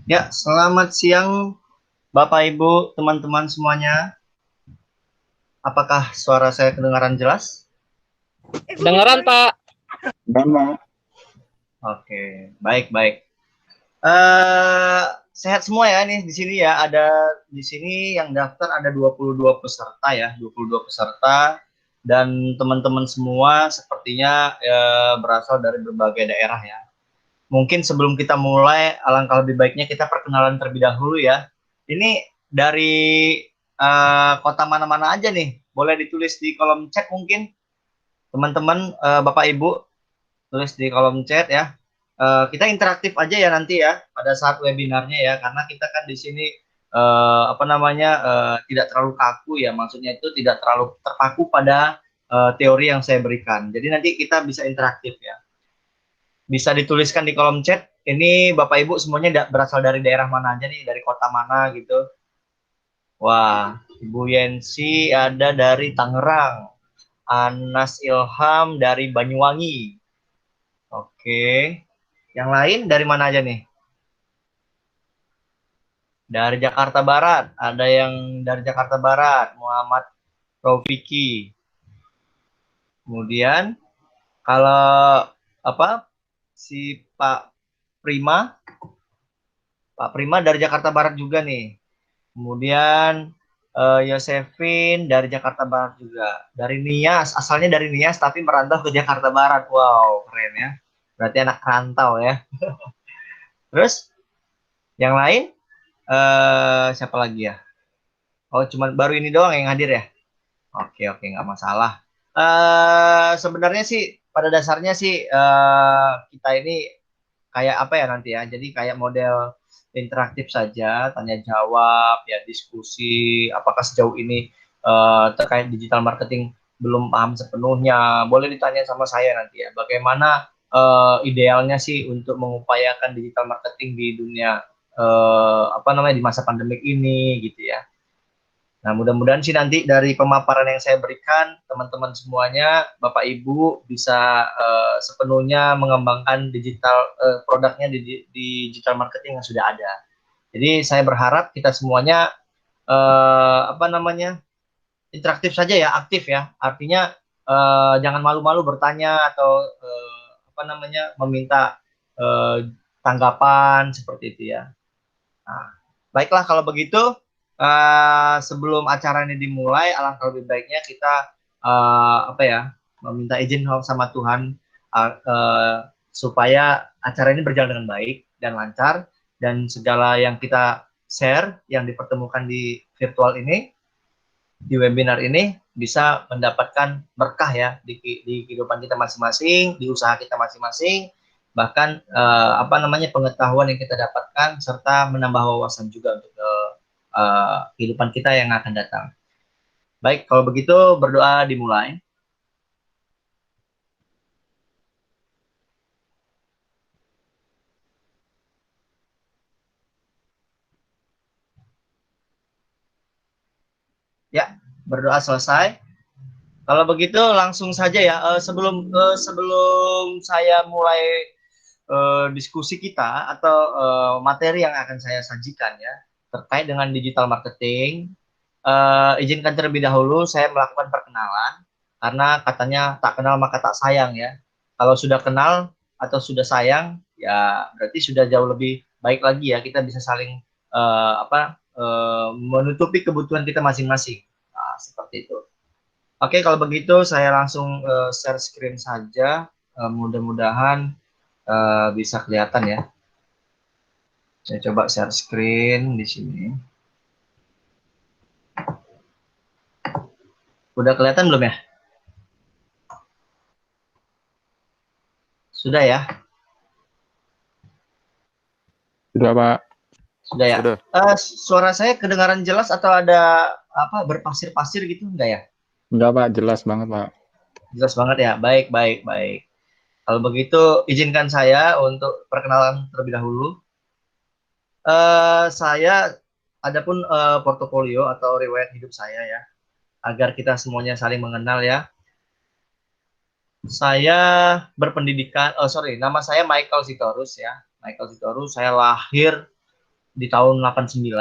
Ya, selamat siang Bapak Ibu, teman-teman semuanya. Apakah suara saya kedengaran jelas? Kedengeran, Pak. Bama, Oke, baik-baik. Eh, sehat semua ya nih di sini ya. Ada di sini yang daftar ada 22 peserta ya, 22 peserta dan teman-teman semua sepertinya berasal dari berbagai daerah ya. Mungkin sebelum kita mulai, alangkah lebih baiknya kita perkenalan terlebih dahulu ya. Ini dari kota mana-mana aja nih? Boleh ditulis di kolom chat mungkin, teman-teman, Bapak Ibu, tulis di kolom chat ya. Kita interaktif aja ya nanti ya pada saat webinarnya ya, karena kita kan di sini apa namanya tidak terlalu kaku ya, maksudnya itu tidak terlalu terpaku pada teori yang saya berikan. Jadi nanti kita bisa interaktif ya. Bisa dituliskan di kolom chat. Ini Bapak Ibu semuanya berasal dari daerah mana aja nih, dari kota mana gitu. Wah, Ibu Yensi ada dari Tangerang. Anas Ilham dari Banyuwangi. Oke. Yang lain dari mana aja nih? Dari Jakarta Barat. Ada yang dari Jakarta Barat. Muhammad Raufiki. Kemudian kalau apa si Pak Prima dari Jakarta Barat juga nih. Kemudian Yosefin dari Jakarta Barat juga. Dari Nias, asalnya dari Nias tapi merantau ke Jakarta Barat. Wow, keren ya. Berarti anak rantau ya. Terus yang lain siapa lagi ya? Oh, cuman baru ini doang yang hadir ya? Oke, oke, nggak masalah. Sebenarnya sih pada dasarnya sih kita ini kayak apa ya nanti ya? Jadi kayak model interaktif saja, tanya jawab, ya diskusi. Apakah sejauh ini terkait digital marketing belum paham sepenuhnya? Boleh ditanya sama saya nanti ya. Bagaimana idealnya sih untuk mengupayakan digital marketing di dunia apa namanya di masa pandemik ini gitu ya. Nah, mudah-mudahan sih nanti dari pemaparan yang saya berikan, teman-teman semuanya, Bapak Ibu bisa sepenuhnya mengembangkan produknya di digital marketing yang sudah ada. Jadi saya berharap kita semuanya apa namanya interaktif saja ya, aktif ya. Artinya jangan malu-malu bertanya atau apa namanya meminta eh, tanggapan seperti itu ya. Nah, baiklah kalau begitu, sebelum acara ini dimulai, alangkah lebih baiknya kita apa ya, meminta izin sama Tuhan supaya acara ini berjalan dengan baik dan lancar dan segala yang kita share, yang dipertemukan di virtual ini, di webinar ini bisa mendapatkan berkah ya di kehidupan kita masing-masing, di usaha kita masing-masing, bahkan apa namanya pengetahuan yang kita dapatkan serta menambah wawasan juga untuk kehidupan kita yang akan datang. Baik, kalau begitu berdoa dimulai. Ya, berdoa selesai. Kalau begitu langsung saja ya. Sebelum saya mulai diskusi kita atau materi yang akan saya sajikan ya terkait dengan digital marketing. Izinkan terlebih dahulu saya melakukan perkenalan karena katanya tak kenal maka tak sayang ya. Kalau sudah kenal atau sudah sayang ya berarti sudah jauh lebih baik lagi ya kita bisa saling menutupi kebutuhan kita masing-masing. Nah, seperti itu. Oke, kalau begitu saya langsung share screen saja. Mudah-mudahan bisa kelihatan ya. Saya coba share screen di sini. Udah kelihatan belum ya? Sudah ya? sudah Pak. Sudah ya? Sudah. Suara saya kedengaran jelas atau ada apa berpasir-pasir gitu enggak ya? Enggak Pak, jelas banget Pak. Jelas banget ya. Baik, baik, baik. Kalau begitu izinkan saya untuk perkenalan terlebih dahulu. Saya adapun portofolio atau riwayat hidup saya ya, agar kita semuanya saling mengenal ya. Saya berpendidikan, oh sorry, nama saya Michael Sitorus ya. Michael Sitorus, saya lahir di tahun 89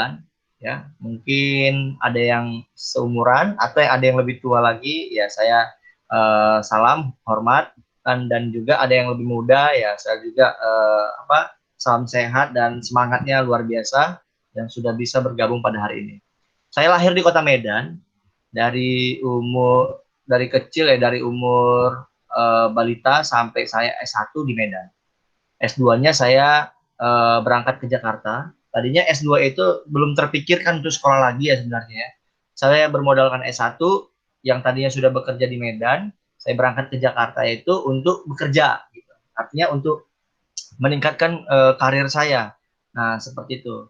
ya. Mungkin ada yang seumuran atau ada yang lebih tua lagi ya, saya salam hormat, dan juga ada yang lebih muda ya, saya juga salam sehat dan semangatnya luar biasa yang sudah bisa bergabung pada hari ini. Saya lahir di Kota Medan dari kecil ya, dari umur balita sampai saya S1 di Medan. S2-nya saya berangkat ke Jakarta. Tadinya S2 itu belum terpikirkan untuk sekolah lagi ya sebenarnya. Saya bermodalkan S1 yang tadinya sudah bekerja di Medan, saya berangkat ke Jakarta itu untuk bekerja gitu. Artinya untuk meningkatkan karir saya. Nah, seperti itu.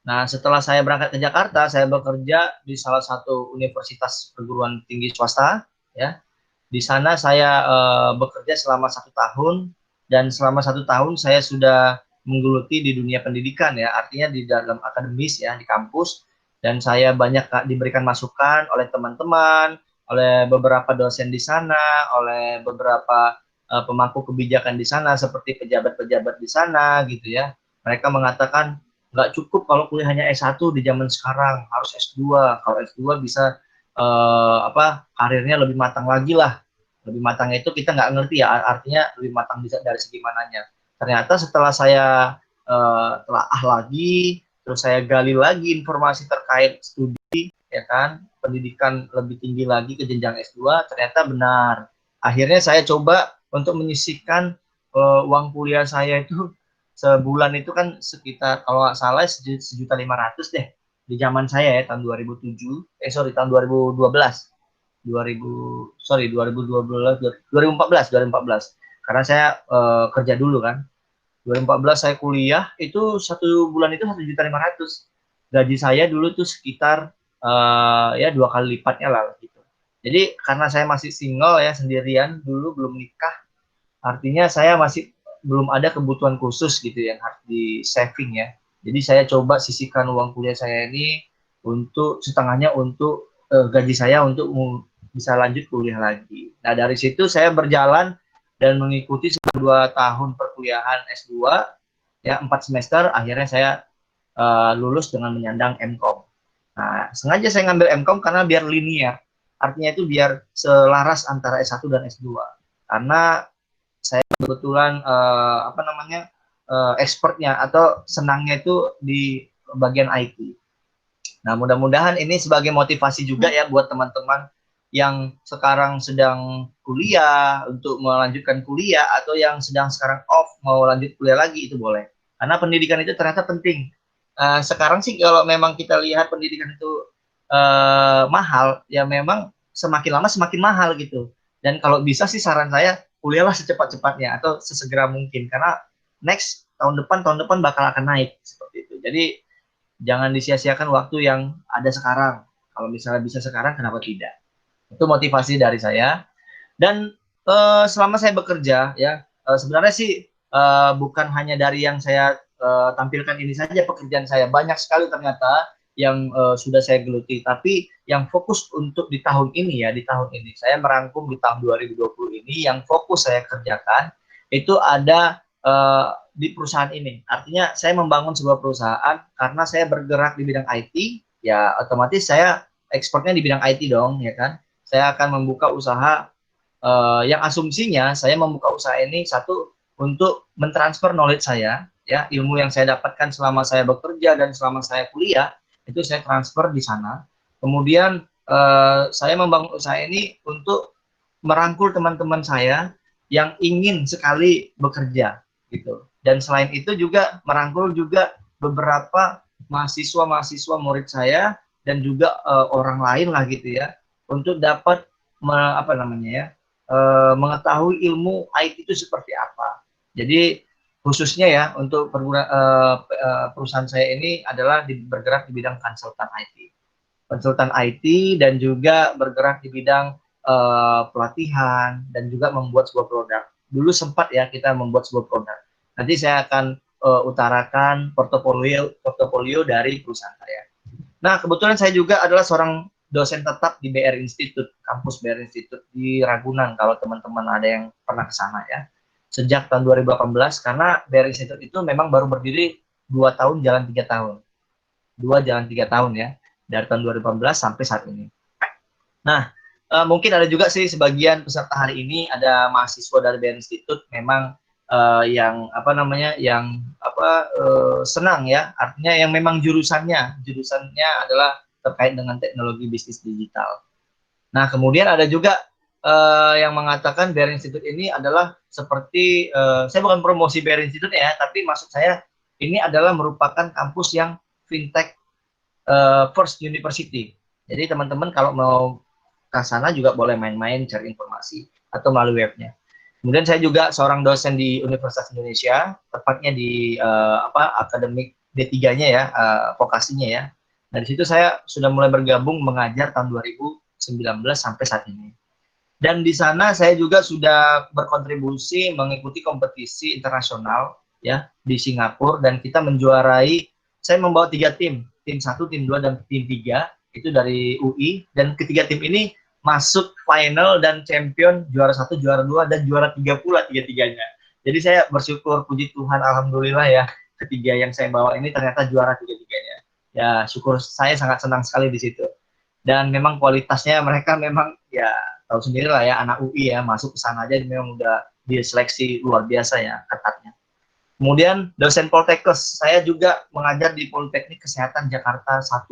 Nah, setelah saya berangkat ke Jakarta, saya bekerja di salah satu universitas perguruan tinggi swasta ya. Di sana saya bekerja selama 1 tahun, dan selama 1 tahun saya sudah menggeluti di dunia pendidikan ya, artinya di dalam akademis ya, di kampus, dan saya banyak diberikan masukan oleh teman-teman, oleh beberapa dosen di sana, oleh beberapa pemangku kebijakan di sana, seperti pejabat-pejabat di sana gitu ya. Mereka mengatakan nggak cukup kalau kuliahnya S1 di zaman sekarang, harus S2. Kalau S2 bisa karirnya lebih matang lagi lah. Lebih matang itu kita nggak ngerti ya, artinya lebih matang bisa dari segi mananya. Ternyata setelah saya telaah lagi, terus saya gali lagi informasi terkait studi ya kan, pendidikan lebih tinggi lagi ke jenjang S2, ternyata benar. Akhirnya saya coba untuk menyisihkan uang kuliah saya itu sebulan itu kan sekitar, kalau nggak salah, 1.500.000 deh di zaman saya ya, tahun 2007, tahun 2012, 2014, karena saya kerja dulu kan. 2014 saya kuliah, itu satu bulan itu 1.500.000. Gaji saya dulu tuh sekitar ya 2 kali lipatnya lah gitu. Jadi karena saya masih single ya, sendirian dulu, belum nikah, artinya saya masih belum ada kebutuhan khusus gitu yang harus di saving ya. Jadi saya coba sisihkan uang kuliah saya ini untuk setengahnya untuk gaji saya untuk bisa lanjut kuliah lagi. Nah, dari situ saya berjalan dan mengikuti 2 tahun perkuliahan S2 ya, 4 semester, akhirnya saya lulus dengan menyandang MCom. Nah, sengaja saya ngambil MCom karena biar linear. Artinya itu biar selaras antara S1 dan S2. Karena saya kebetulan expertnya atau senangnya itu di bagian IT. Nah, mudah-mudahan ini sebagai motivasi juga ya buat teman-teman yang sekarang sedang kuliah untuk melanjutkan kuliah, atau yang sedang sekarang off mau lanjut kuliah lagi, itu boleh. Karena pendidikan itu ternyata penting. Sekarang sih kalau memang kita lihat pendidikan itu mahal, ya memang semakin lama semakin mahal gitu. Dan kalau bisa sih saran saya, kuliahlah secepat-cepatnya atau sesegera mungkin, karena next tahun depan bakal akan naik seperti itu. Jadi jangan disia-siakan waktu yang ada sekarang. Kalau misalnya bisa sekarang, kenapa tidak? Itu motivasi dari saya. Dan selama saya bekerja ya, sebenarnya sih bukan hanya dari yang saya tampilkan ini saja pekerjaan saya, banyak sekali ternyata yang sudah saya geluti. Tapi yang fokus untuk di tahun ini ya, di tahun ini saya merangkum di tahun 2020 ini, yang fokus saya kerjakan itu ada di perusahaan ini. Artinya saya membangun sebuah perusahaan karena saya bergerak di bidang IT, ya otomatis saya ekspornya di bidang IT dong, ya kan. Saya akan membuka usaha yang asumsinya saya membuka usaha ini, satu, untuk mentransfer knowledge saya, ya, ilmu yang saya dapatkan selama saya bekerja dan selama saya kuliah, itu saya transfer di sana. Kemudian saya membangun usaha ini untuk merangkul teman-teman saya yang ingin sekali bekerja gitu. Dan selain itu juga merangkul juga beberapa mahasiswa murid saya dan juga orang lain lah gitu ya, untuk dapat mengetahui ilmu IT itu seperti apa. Jadi khususnya ya untuk perusahaan saya ini adalah bergerak di bidang konsultan IT, dan juga bergerak di bidang pelatihan dan juga membuat sebuah produk. Dulu sempat ya kita membuat sebuah produk. Nanti saya akan utarakan portofolio dari perusahaan saya. Nah, kebetulan saya juga adalah seorang dosen tetap di BR Institute, kampus BR Institute di Ragunan, kalau teman-teman ada yang pernah ke sana ya. Sejak tahun 2018, karena BR Institute itu memang baru berdiri 2 tahun, jalan 3 tahun. 2 jalan 3 tahun ya, dari tahun 2018 sampai saat ini. Nah, mungkin ada juga sih sebagian peserta hari ini ada mahasiswa dari BR Institute memang yang apa namanya, yang apa senang ya, artinya yang memang jurusannya adalah terkait dengan teknologi bisnis digital. Nah, kemudian ada juga yang mengatakan BR Institute ini adalah seperti, saya bukan promosi BR Institute ya, tapi maksud saya ini adalah merupakan kampus yang fintech first university. Jadi teman-teman kalau mau ke sana juga boleh main-main cari informasi atau melalui webnya. Kemudian saya juga seorang dosen di Universitas Indonesia, tepatnya di akademik D3-nya ya, vokasinya ya. Nah, di situ saya sudah mulai bergabung mengajar tahun 2019 sampai saat ini. Dan di sana saya juga sudah berkontribusi mengikuti kompetisi internasional ya di Singapura, dan kita menjuarai, saya membawa 3 tim, tim 1, tim 2, dan tim 3 itu dari UI, dan ketiga tim ini masuk final dan champion, juara 1, juara 2, dan juara 3 pula tiga-tiganya. Jadi saya bersyukur, puji Tuhan, alhamdulillah ya, ketiga yang saya bawa ini ternyata juara tiga-tiganya. Ya, syukur, saya sangat senang sekali di situ. Dan memang kualitasnya mereka memang ya tahu sendiri lah ya, anak UI ya, masuk ke sana aja memang udah diseleksi luar biasa ya, ketatnya. Kemudian dosen Poltekkes, saya juga mengajar di Politeknik Kesehatan Jakarta 1,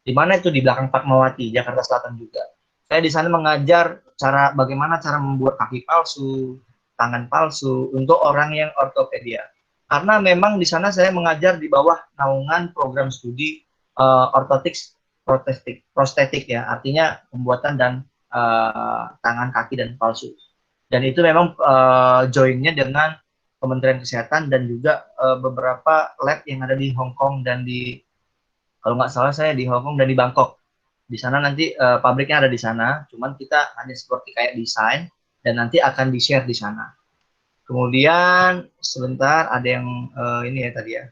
di mana itu di belakang Fatmawati, Jakarta Selatan juga. Saya di sana mengajar bagaimana cara membuat kaki palsu, tangan palsu untuk orang yang ortopedia. Karena memang di sana saya mengajar di bawah naungan program studi ortotics prostetik ya, artinya pembuatan dan tangan, kaki, dan palsu. Dan itu memang joinnya dengan Kementerian Kesehatan dan juga beberapa lab yang ada di Hong Kong dan di, kalau nggak salah saya di Hong Kong dan di Bangkok. Di sana nanti pabriknya ada di sana, cuman kita hanya seperti kayak desain dan nanti akan di-share di sana. Kemudian sebentar, ada yang ini ya tadi ya,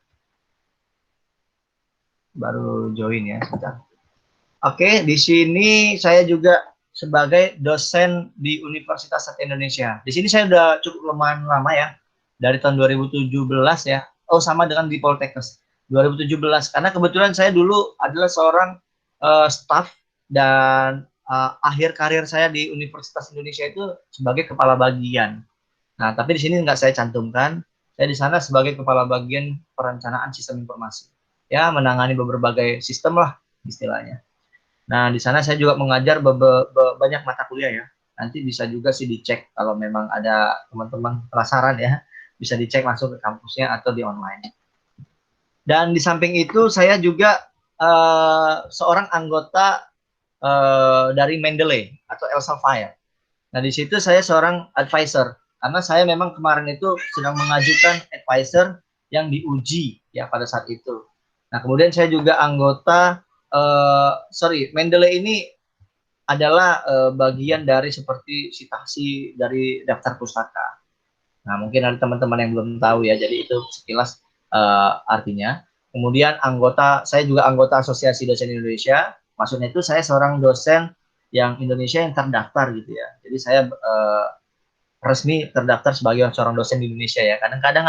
baru join ya, sebentar. Oke, di sini saya juga sebagai dosen di Universitas Satu Indonesia. Di sini saya udah cukup lumayan lama ya, dari tahun 2017 ya. Oh, sama dengan di Poltekkes 2017. Karena kebetulan saya dulu adalah seorang staff, dan akhir karir saya di Universitas Indonesia itu sebagai kepala bagian. Nah, tapi di sini nggak saya cantumkan. Saya di sana sebagai kepala bagian perencanaan sistem informasi. Ya, menangani berbagai sistem lah istilahnya. Nah, di sana saya juga mengajar banyak mata kuliah ya. Nanti bisa juga sih dicek kalau memang ada teman-teman penasaran ya. Bisa dicek langsung ke kampusnya atau di online. Dan di samping itu saya juga seorang anggota dari Mendeley atau Elsevier. Nah, di situ saya seorang advisor. Karena saya memang kemarin itu sedang mengajukan advisor yang diuji ya pada saat itu. Nah, kemudian saya juga anggota Mendeley ini adalah bagian dari seperti citasi dari daftar pustaka. Nah, mungkin ada teman-teman yang belum tahu ya, jadi itu sekilas artinya. Kemudian saya juga anggota Asosiasi Dosen Indonesia. Maksudnya itu saya seorang dosen yang Indonesia yang terdaftar gitu ya. Jadi saya resmi terdaftar sebagai seorang dosen di Indonesia ya. Kadang-kadang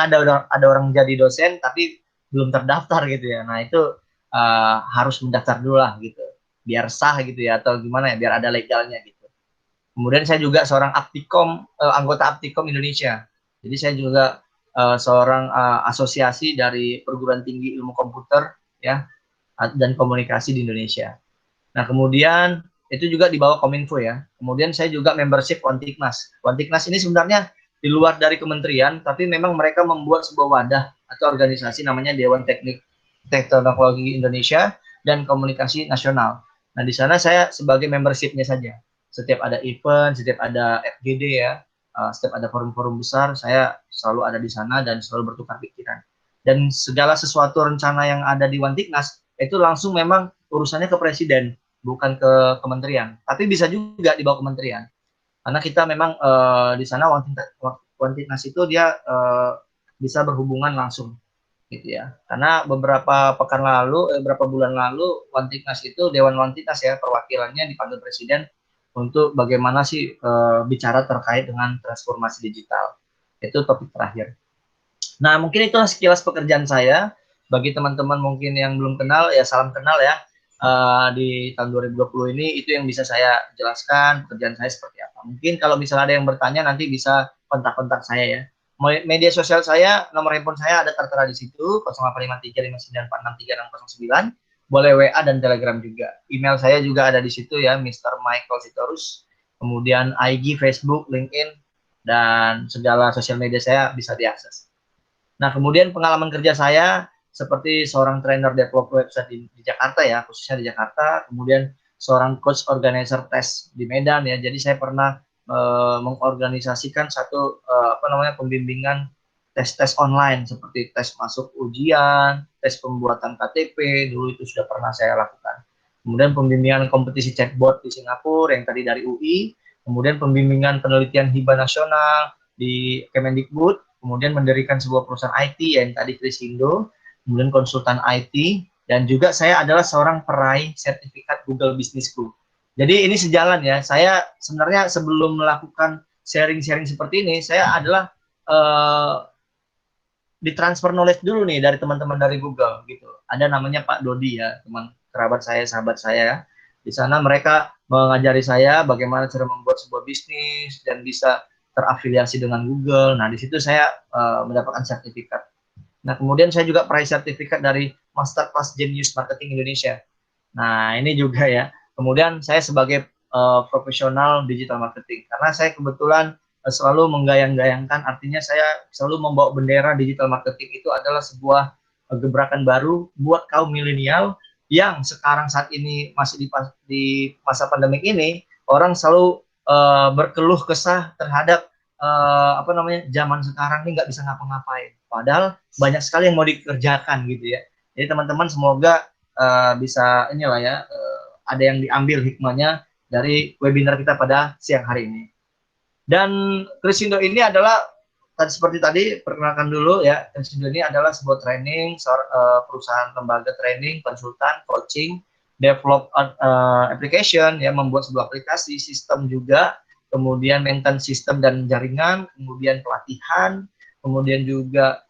ada orang jadi dosen tapi belum terdaftar gitu ya. Nah, itu harus mendaftar dulu lah gitu, biar sah gitu ya, atau gimana ya, biar ada legalnya gitu. Kemudian saya juga seorang anggota Aptikom Indonesia. Jadi saya juga seorang asosiasi dari perguruan tinggi ilmu komputer ya dan komunikasi di Indonesia. Nah, kemudian itu juga di bawah Kominfo ya. Kemudian saya juga membership Wantiknas. Wantiknas ini sebenarnya di luar dari kementerian, tapi memang mereka membuat sebuah wadah atau organisasi namanya Dewan Teknik Teknologi Indonesia dan Komunikasi Nasional. Nah, di sana saya sebagai membershipnya saja. Setiap ada event, setiap ada FGD ya, setiap ada forum-forum besar, saya selalu ada di sana dan selalu bertukar pikiran. Dan segala sesuatu rencana yang ada di Wantiknas itu langsung memang urusannya ke presiden, bukan ke kementerian. Tapi bisa juga di bawah kementerian. Karena kita memang di sana Wantiknas itu dia bisa berhubungan langsung gitu ya. Karena beberapa bulan lalu Wantiknas itu, Dewan Wantiknas ya, perwakilannya dipanggil presiden untuk bagaimana sih bicara terkait dengan transformasi digital. Itu topik terakhir. Nah, mungkin itu sekilas pekerjaan saya. bagi teman-teman mungkin yang belum kenal, ya salam kenal ya. Di tahun 2020 ini itu yang bisa saya jelaskan pekerjaan saya seperti apa. Mungkin kalau misalnya ada yang bertanya nanti bisa kontak-kontak saya ya. Media sosial saya, nomor handphone saya ada tertera di situ 085359463609. Boleh WA dan Telegram juga. Email saya juga ada di situ ya, Mr. Michael Sitorus. Kemudian IG, Facebook, LinkedIn, dan segala sosial media saya bisa diakses. Nah, kemudian pengalaman kerja saya seperti seorang trainer develop website di Jakarta ya, khususnya di Jakarta, kemudian seorang coach organizer tes di Medan ya. Jadi saya pernah mengorganisasikan satu pembimbingan tes-tes online seperti tes masuk ujian, tes pembuatan KTP, dulu itu sudah pernah saya lakukan. Kemudian pembimbingan kompetisi chatbot di Singapura yang tadi dari UI, kemudian pembimbingan penelitian hibah nasional di Kemendikbud, kemudian mendirikan sebuah perusahaan IT yang tadi Krisindo, kemudian konsultan IT, dan juga saya adalah seorang peraih sertifikat Google Business School. Jadi ini sejalan ya, saya sebenarnya sebelum melakukan sharing-sharing seperti ini, saya adalah ditransfer knowledge dulu nih dari teman-teman dari Google gitu. Ada namanya Pak Dodi ya, teman kerabat saya, sahabat saya. Di sana mereka mengajari saya bagaimana cara membuat sebuah bisnis dan bisa terafiliasi dengan Google. Nah, di situ saya mendapatkan sertifikat. Nah, kemudian saya juga peraih sertifikat dari Masterclass Genius Marketing Indonesia. Nah, ini juga ya. Kemudian saya sebagai profesional digital marketing. Karena saya kebetulan selalu menggayang-gayangkan, artinya saya selalu membawa bendera digital marketing itu adalah sebuah gebrakan baru buat kaum milenial yang sekarang saat ini masih di masa pandemik ini, orang selalu berkeluh kesah terhadap zaman sekarang ini nggak bisa ngapa-ngapain. Padahal banyak sekali yang mau dikerjakan gitu ya. Jadi teman-teman semoga bisa inilah ya ada yang diambil hikmahnya dari webinar kita pada siang hari ini. Dan Krisindo ini adalah seperti tadi perkenalkan dulu ya, Krisindo ini adalah sebuah training, perusahaan lembaga training, konsultan, coaching, develop application ya, membuat sebuah aplikasi, sistem juga, kemudian maintenance sistem dan jaringan, kemudian pelatihan, kemudian juga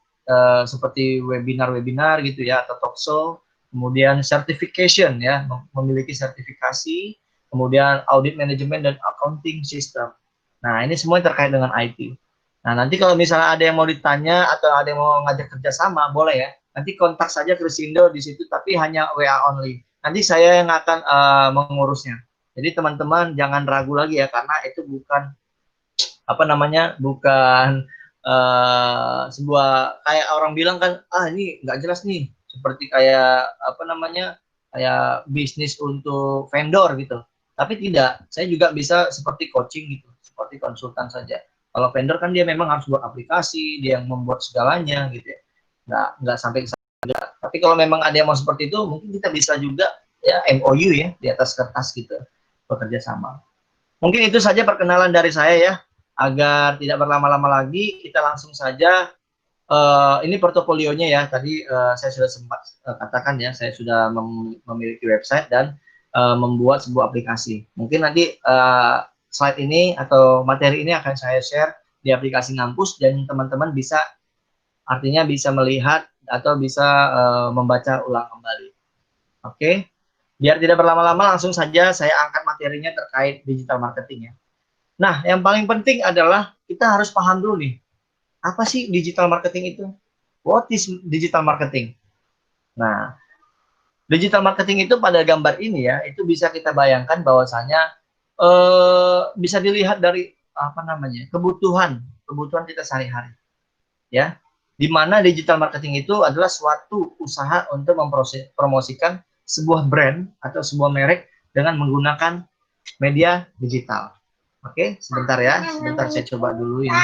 seperti webinar-webinar gitu ya atau talkshow, kemudian certification ya, memiliki sertifikasi, kemudian audit manajemen dan accounting system. Nah, ini semua terkait dengan IT. Nah, nanti kalau misalnya ada yang mau ditanya atau ada yang mau ngajak kerjasama, boleh ya. Nanti kontak saja Krisindo di situ, tapi hanya WA only. Nanti saya yang akan mengurusnya. Jadi teman-teman jangan ragu lagi ya, karena itu bukan bukan sebuah kayak orang bilang kan, ini nggak jelas nih, seperti kayak kayak bisnis untuk vendor gitu. Tapi tidak, saya juga bisa seperti coaching gitu, seperti konsultan saja. Kalau vendor kan dia memang harus buat aplikasi, dia yang membuat segalanya gitu ya. Nggak sampai ke sana. Tapi kalau memang ada yang mau seperti itu, mungkin kita bisa juga ya MOU ya di atas kertas gitu, bekerja sama. Mungkin itu saja perkenalan dari saya ya. Agar tidak berlama-lama lagi, kita langsung saja. Ini portofolionya ya. Tadi saya sudah sempat katakan ya, saya sudah memiliki website dan membuat sebuah aplikasi. Mungkin nanti slide ini atau materi ini akan saya share di aplikasi Ngampus dan teman-teman bisa artinya bisa melihat atau bisa membaca ulang kembali. Oke, biar tidak berlama-lama langsung saja saya angkat materinya terkait digital marketing ya. Nah, yang paling penting adalah kita harus paham dulu nih, apa sih digital marketing itu? What is digital marketing? Nah, digital marketing itu pada gambar ini ya, itu bisa kita bayangkan bahwasanya bisa dilihat dari kebutuhan kita sehari-hari, ya. Di mana digital marketing itu adalah suatu usaha untuk mempromosikan sebuah brand atau sebuah merek dengan menggunakan media digital. Oke, sebentar ya. Sebentar saya coba dulu ini.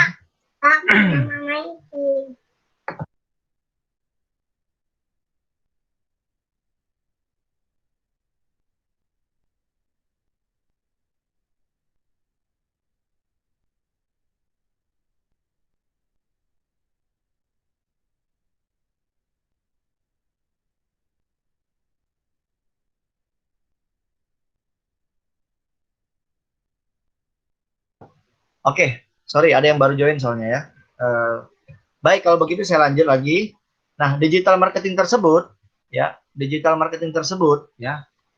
Oke, sorry ada yang baru join soalnya ya. Baik, kalau begitu saya lanjut lagi. Nah, digital marketing tersebut, ya,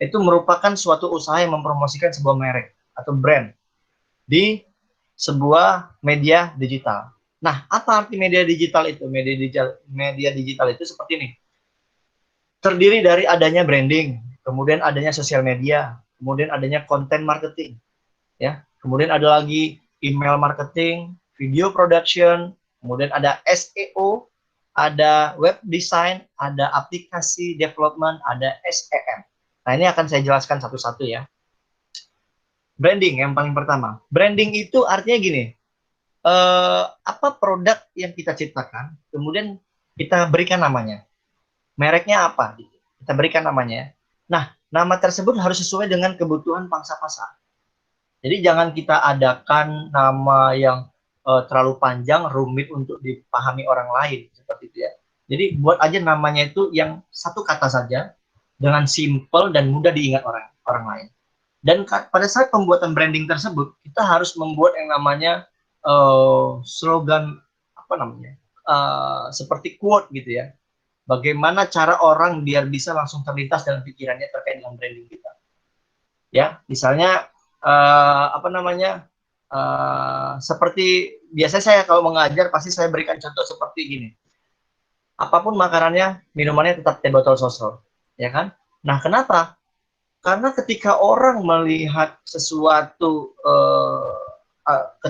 itu merupakan suatu usaha yang mempromosikan sebuah merek atau brand di sebuah media digital. Nah, apa arti media digital itu? Media digital itu seperti ini. Terdiri dari adanya branding, kemudian adanya sosial media, kemudian adanya konten marketing, ya. Kemudian ada lagi email marketing, video production, kemudian ada SEO, ada web design, ada aplikasi development, ada SEM. Nah, ini akan saya jelaskan satu-satu ya. Branding yang paling pertama. Branding itu artinya gini, apa produk yang kita ciptakan, kemudian kita berikan namanya. Mereknya apa? Kita berikan namanya. Nah, nama tersebut harus sesuai dengan kebutuhan pangsa pasar. Jadi jangan kita adakan nama yang terlalu panjang, rumit untuk dipahami orang lain seperti itu ya. Jadi buat aja namanya itu yang satu kata saja dengan simple dan mudah diingat orang lain. Dan pada saat pembuatan branding tersebut, kita harus membuat yang namanya slogan apa namanya, seperti quote gitu ya. Bagaimana cara orang biar bisa langsung terlintas dalam pikirannya terkait dengan branding kita. Ya, misalnya apa namanya, seperti biasa saya kalau mengajar pasti saya berikan contoh seperti gini. Apapun makanannya, minumannya tetap teh botol sosro, ya kan? Nah, kenapa? Karena ketika orang melihat sesuatu,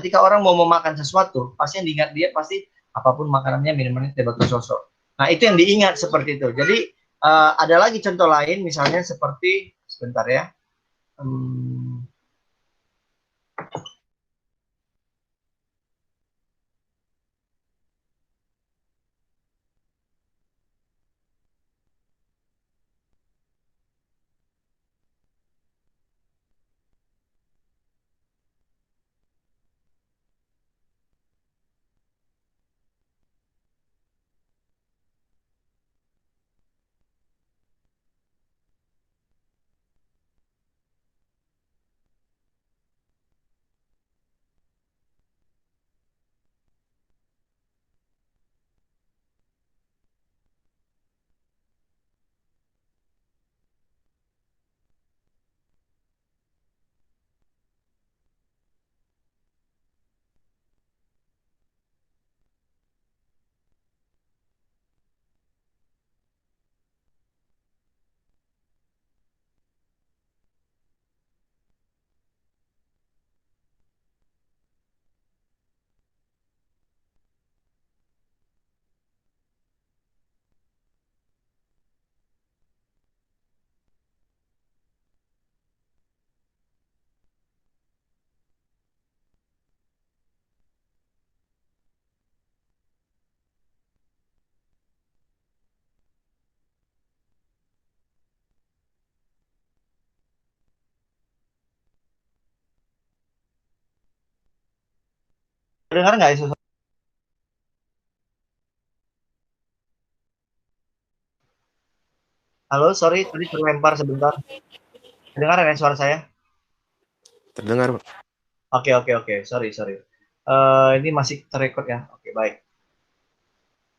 ketika orang mau memakan sesuatu, pasti yang diingat dia pasti apapun makanannya, minumannya teh botol sosro. Nah, itu yang diingat seperti itu. Jadi ada lagi contoh lain, misalnya seperti sebentar ya. Dengar nggak itu? Halo, sorry, tadi terlempar sebentar. Dengar ya suara saya? Terdengar, Pak. Oke, oke, oke. Sorry, sorry. Ini masih terrekord ya? Oke, baik.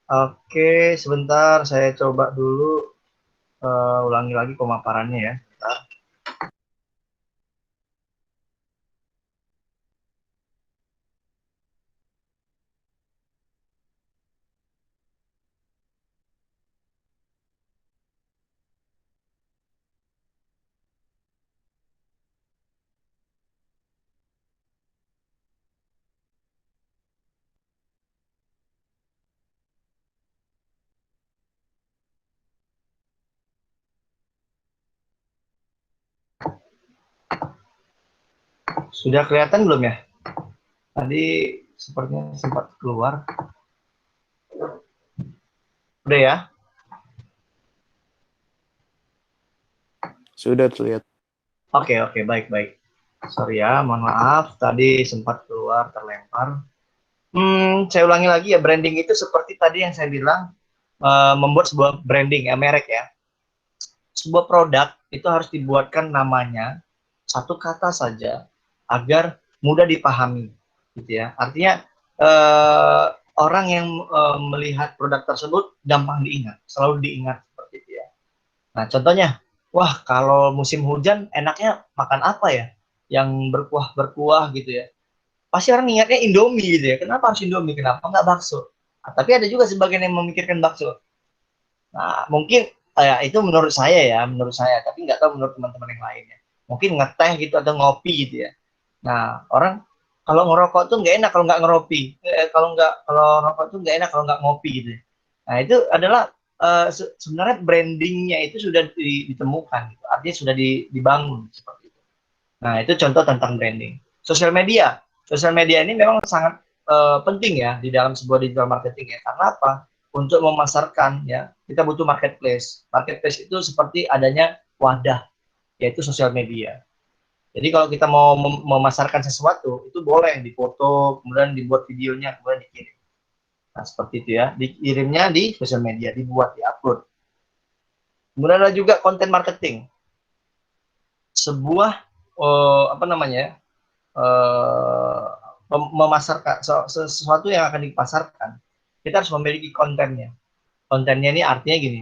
Oke, sebentar. Saya coba dulu ulangi lagi pemaparannya ya. Bentar. Sudah kelihatan belum ya? Tadi sepertinya sempat keluar. Udah ya? Sudah terlihat. Oke, oke, baik, baik. Sorry ya, mohon maaf. Tadi sempat keluar, terlempar. Saya ulangi lagi ya, branding itu seperti tadi yang saya bilang, membuat sebuah branding, ya, merek ya. Sebuah produk itu harus dibuatkan namanya satu kata saja agar mudah dipahami, gitu ya. Artinya orang yang melihat produk tersebut gampang diingat, selalu diingat seperti itu ya. Nah, contohnya, wah kalau musim hujan enaknya makan apa ya? Yang berkuah-berkuah gitu ya. Pasti orang ingatnya Indomie gitu ya. Kenapa harus Indomie? Kenapa nggak bakso? Nah, tapi ada juga sebagian yang memikirkan bakso. Nah, mungkin ya itu menurut saya, tapi nggak tahu menurut teman-teman yang lainnya. Mungkin ngeteh gitu atau ngopi gitu ya. Nah, orang kalau ngerokok tuh nggak enak kalau nggak ngeropi. Kalau rokok tuh nggak enak kalau nggak ngopi gitu ya. Nah, itu adalah sebenarnya brandingnya itu sudah ditemukan, gitu. Artinya sudah dibangun seperti itu. Nah, itu contoh tentang branding. Sosial media ini memang sangat penting ya di dalam sebuah digital marketing ya. Karena apa? Untuk memasarkan ya, kita butuh marketplace. Marketplace itu seperti adanya wadah, yaitu sosial media. Jadi kalau kita mau memasarkan sesuatu, itu boleh difoto, kemudian dibuat videonya, kemudian dikirim. Nah, seperti itu ya. Dikirimnya di sosial media, dibuat, diupload. Kemudian ada juga konten marketing. Sebuah apa namanya? eh, memasarkan sesuatu yang akan dipasarkan, kita harus memiliki kontennya. Kontennya ini artinya gini,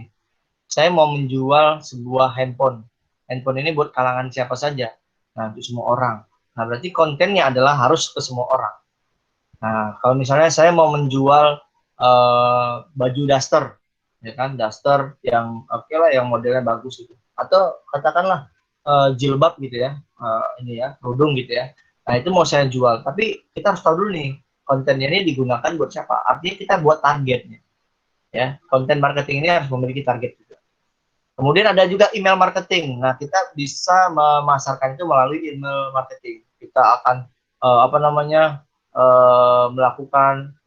saya mau menjual sebuah handphone. Handphone ini buat kalangan siapa saja. Nah, untuk semua orang. Nah, berarti kontennya adalah harus ke semua orang. Nah, kalau misalnya saya mau menjual baju daster, ya kan, daster yang oke lah, yang modelnya bagus gitu. Atau katakanlah jilbab gitu ya, ini ya, kerudung gitu ya. Nah, itu mau saya jual. Tapi kita harus tahu dulu nih, kontennya ini digunakan buat siapa. Artinya kita buat targetnya. Ya, konten marketing ini harus memiliki target juga. Kemudian ada juga email marketing. Nah, kita bisa memasarkan itu melalui email marketing. Kita akan apa namanya melakukan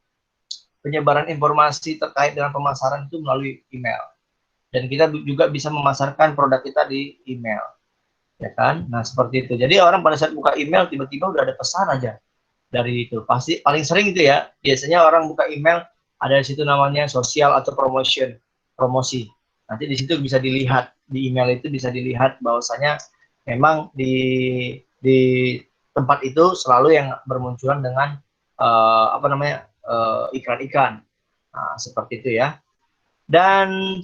penyebaran informasi terkait dengan pemasaran itu melalui email. Dan kita juga bisa memasarkan produk kita di email, ya kan? Nah, seperti itu. Jadi orang pada saat buka email tiba-tiba udah ada pesan aja dari itu. Pasti paling sering itu ya. Biasanya orang buka email ada di situ namanya sosial atau promosi. Nanti di situ bisa dilihat, di email itu bisa dilihat bahwasanya memang di tempat itu selalu yang bermunculan dengan apa namanya iklan-iklan. Nah, seperti itu ya. Dan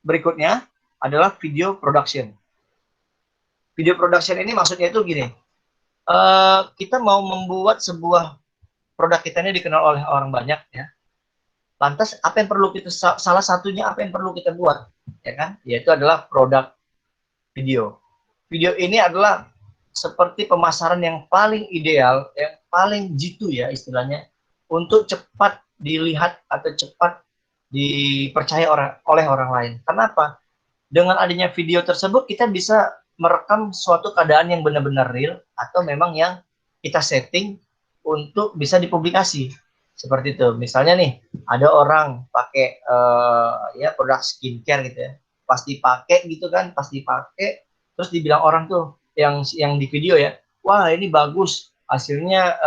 berikutnya adalah video production. Video production ini maksudnya itu gini, kita mau membuat sebuah produk kita ini dikenal oleh orang banyak ya. Lantas apa yang perlu kita, salah satunya apa yang perlu kita buat, ya kan? Yaitu adalah produk video. Video ini adalah seperti pemasaran yang paling ideal, yang paling jitu ya istilahnya, untuk cepat dilihat atau cepat dipercaya oleh orang lain. Kenapa? Dengan adanya video tersebut kita bisa merekam suatu keadaan yang benar-benar real atau memang yang kita setting untuk bisa dipublikasi. Seperti itu. Misalnya nih, ada orang pakai ya produk skincare gitu ya. Pasti pakai gitu kan, pasti pakai terus dibilang orang tuh yang di video ya, wah ini bagus, hasilnya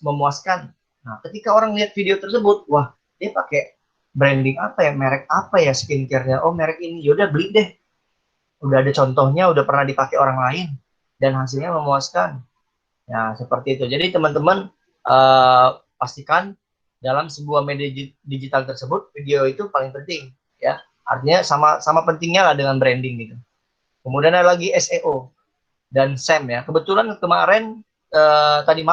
memuaskan. Nah, ketika orang lihat video tersebut, wah dia pakai branding apa ya, merek apa ya skincare-nya, oh merek ini, yaudah beli deh, udah ada contohnya, udah pernah dipakai orang lain dan hasilnya memuaskan. Nah, seperti itu. Jadi teman-teman pastikan dalam sebuah media digital tersebut video itu paling penting ya. Artinya sama pentingnya lah dengan branding gitu. Kemudian ada lagi SEO dan SEM ya. Kebetulan kemarin tadi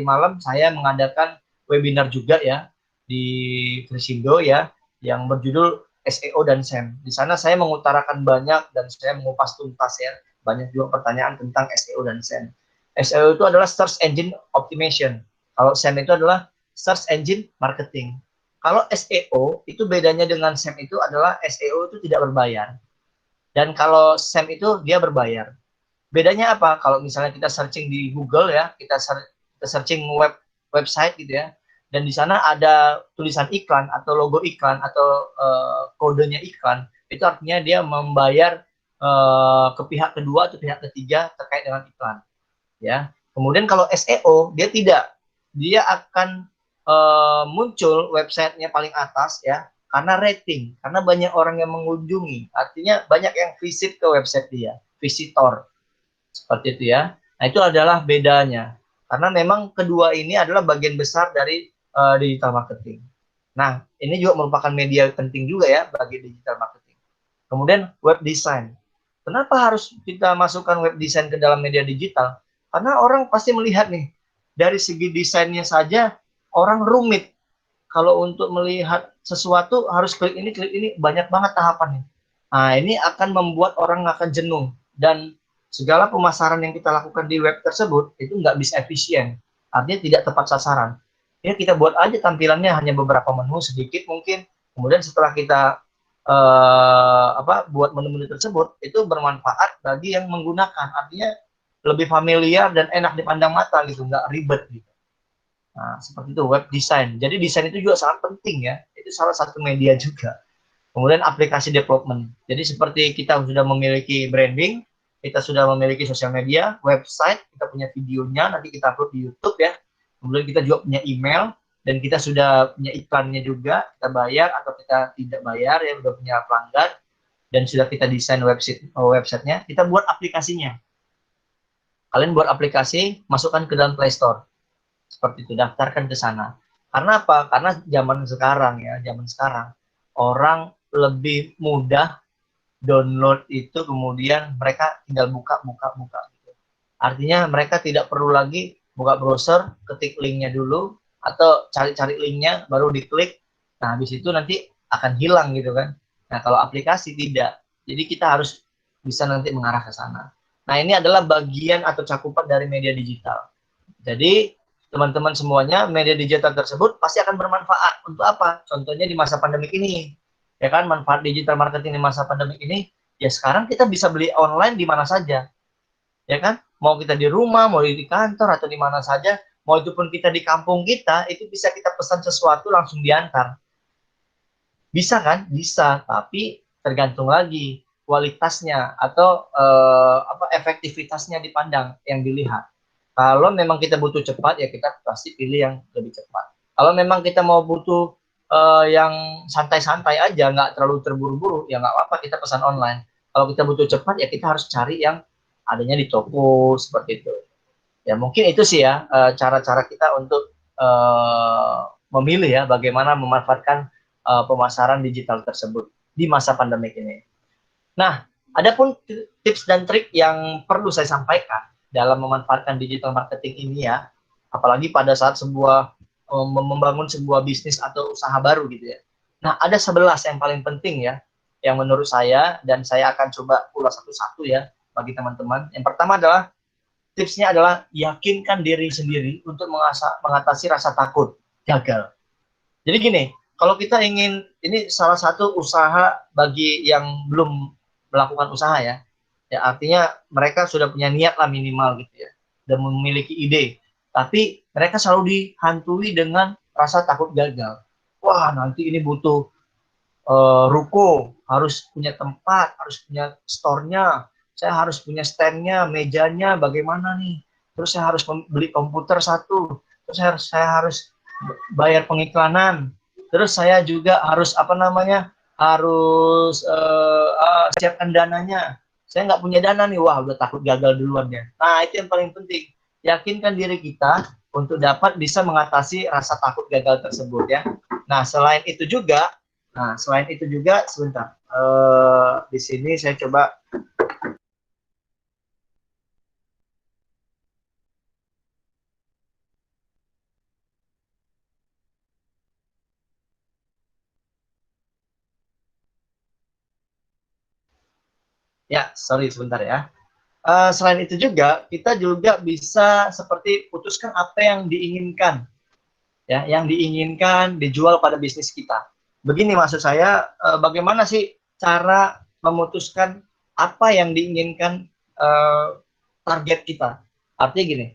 malam saya mengadakan webinar juga ya di Krisindo ya yang berjudul SEO dan SEM. Di sana saya mengutarakan banyak dan saya mengupas tuntas ya banyak juga pertanyaan tentang SEO dan SEM. SEO itu adalah Search Engine Optimization. Kalau SEM itu adalah Search Engine Marketing. Kalau SEO itu bedanya dengan SEM itu adalah SEO itu tidak berbayar. Dan kalau SEM itu dia berbayar. Bedanya apa? Kalau misalnya kita searching di Google ya, kita searching website gitu ya, dan di sana ada tulisan iklan atau logo iklan atau kodenya iklan, itu artinya dia membayar ke pihak kedua atau pihak ketiga terkait dengan iklan. Ya. Kemudian kalau SEO dia tidak, dia akan muncul websitenya paling atas ya, karena rating, karena banyak orang yang mengunjungi, artinya banyak yang visit ke website dia, visitor. Seperti itu ya. Nah, itu adalah bedanya. Karena memang kedua ini adalah bagian besar dari digital marketing. Nah, ini juga merupakan media penting juga ya bagi digital marketing. Kemudian web design. Kenapa harus kita masukkan web design ke dalam media digital? Karena orang pasti melihat nih, dari segi desainnya saja orang rumit. Kalau untuk melihat sesuatu harus klik ini, banyak banget tahapannya. Nah, ini akan membuat orang akan jenuh. Dan segala pemasaran yang kita lakukan di web tersebut, itu nggak bisa efisien. Artinya tidak tepat sasaran. Ya, kita buat aja tampilannya hanya beberapa menu, sedikit mungkin. Kemudian setelah kita buat menu-menu tersebut, itu bermanfaat bagi yang menggunakan. Artinya lebih familiar dan enak dipandang mata gitu, nggak ribet gitu. Nah, seperti itu web design. Jadi desain itu juga sangat penting ya. Itu salah satu media juga. Kemudian aplikasi development. Jadi seperti kita sudah memiliki branding, kita sudah memiliki sosial media, website, kita punya videonya, nanti kita upload di YouTube ya. Kemudian kita juga punya email, dan kita sudah punya iklannya juga, kita bayar atau kita tidak bayar ya, sudah punya pelanggan, dan sudah kita desain websitenya, kita buat aplikasinya. Kalian buat aplikasi, masukkan ke dalam Play Store. Seperti itu, daftarkan ke sana. Karena apa? Karena zaman sekarang orang lebih mudah download itu, kemudian mereka tinggal buka gitu. Artinya mereka tidak perlu lagi buka browser, ketik linknya dulu atau cari-cari linknya baru diklik. Nah, habis itu nanti akan hilang gitu kan. Nah, kalau aplikasi tidak. Jadi kita harus bisa nanti mengarah ke sana. Nah, ini adalah bagian atau cakupan dari media digital. Jadi teman-teman semuanya, media digital tersebut pasti akan bermanfaat untuk apa? Contohnya di masa pandemi ini, ya kan, manfaat digital marketing di masa pandemi ini, ya sekarang kita bisa beli online di mana saja, ya kan? Mau kita di rumah, mau di kantor, atau di mana saja, mau itu pun kita di kampung kita, itu bisa kita pesan sesuatu langsung diantar. Bisa kan? Bisa, tapi tergantung lagi kualitasnya atau efektivitasnya dipandang yang dilihat. Kalau memang kita butuh cepat, ya kita pasti pilih yang lebih cepat. Kalau memang kita mau butuh yang santai-santai aja, nggak terlalu terburu-buru, ya nggak apa-apa kita pesan online. Kalau kita butuh cepat, ya kita harus cari yang adanya di toko, seperti itu. Ya mungkin itu sih ya cara-cara kita untuk memilih ya bagaimana memanfaatkan pemasaran digital tersebut di masa pandemi ini. Nah, adapun tips dan trik yang perlu saya sampaikan dalam memanfaatkan digital marketing ini ya, apalagi pada saat membangun sebuah bisnis atau usaha baru gitu ya. Nah, ada 11 yang paling penting ya, yang menurut saya, dan saya akan coba ulas satu-satu ya bagi teman-teman. Yang pertama adalah, tipsnya adalah yakinkan diri sendiri untuk mengatasi rasa takut gagal. Jadi gini, kalau kita ingin, ini salah satu usaha bagi yang belum melakukan usaha ya, artinya mereka sudah punya niat lah minimal gitu ya, dan memiliki ide, tapi mereka selalu dihantui dengan rasa takut gagal. Wah, nanti ini butuh ruko, harus punya tempat, harus punya store-nya, saya harus punya stand-nya, mejanya, bagaimana nih, terus saya harus beli komputer satu, terus saya harus bayar pengiklanan, terus saya juga harus harus siapkan dananya, saya nggak punya dana nih, wah udah takut gagal duluan ya. Nah, itu yang paling penting, yakinkan diri kita untuk dapat bisa mengatasi rasa takut gagal tersebut ya. Nah, selain itu juga, sebentar, di sini saya coba. Ya, sorry sebentar ya. Selain itu juga, kita juga bisa seperti putuskan apa yang diinginkan, ya, yang diinginkan dijual pada bisnis kita. Begini maksud saya, bagaimana sih cara memutuskan apa yang diinginkan target kita? Artinya gini,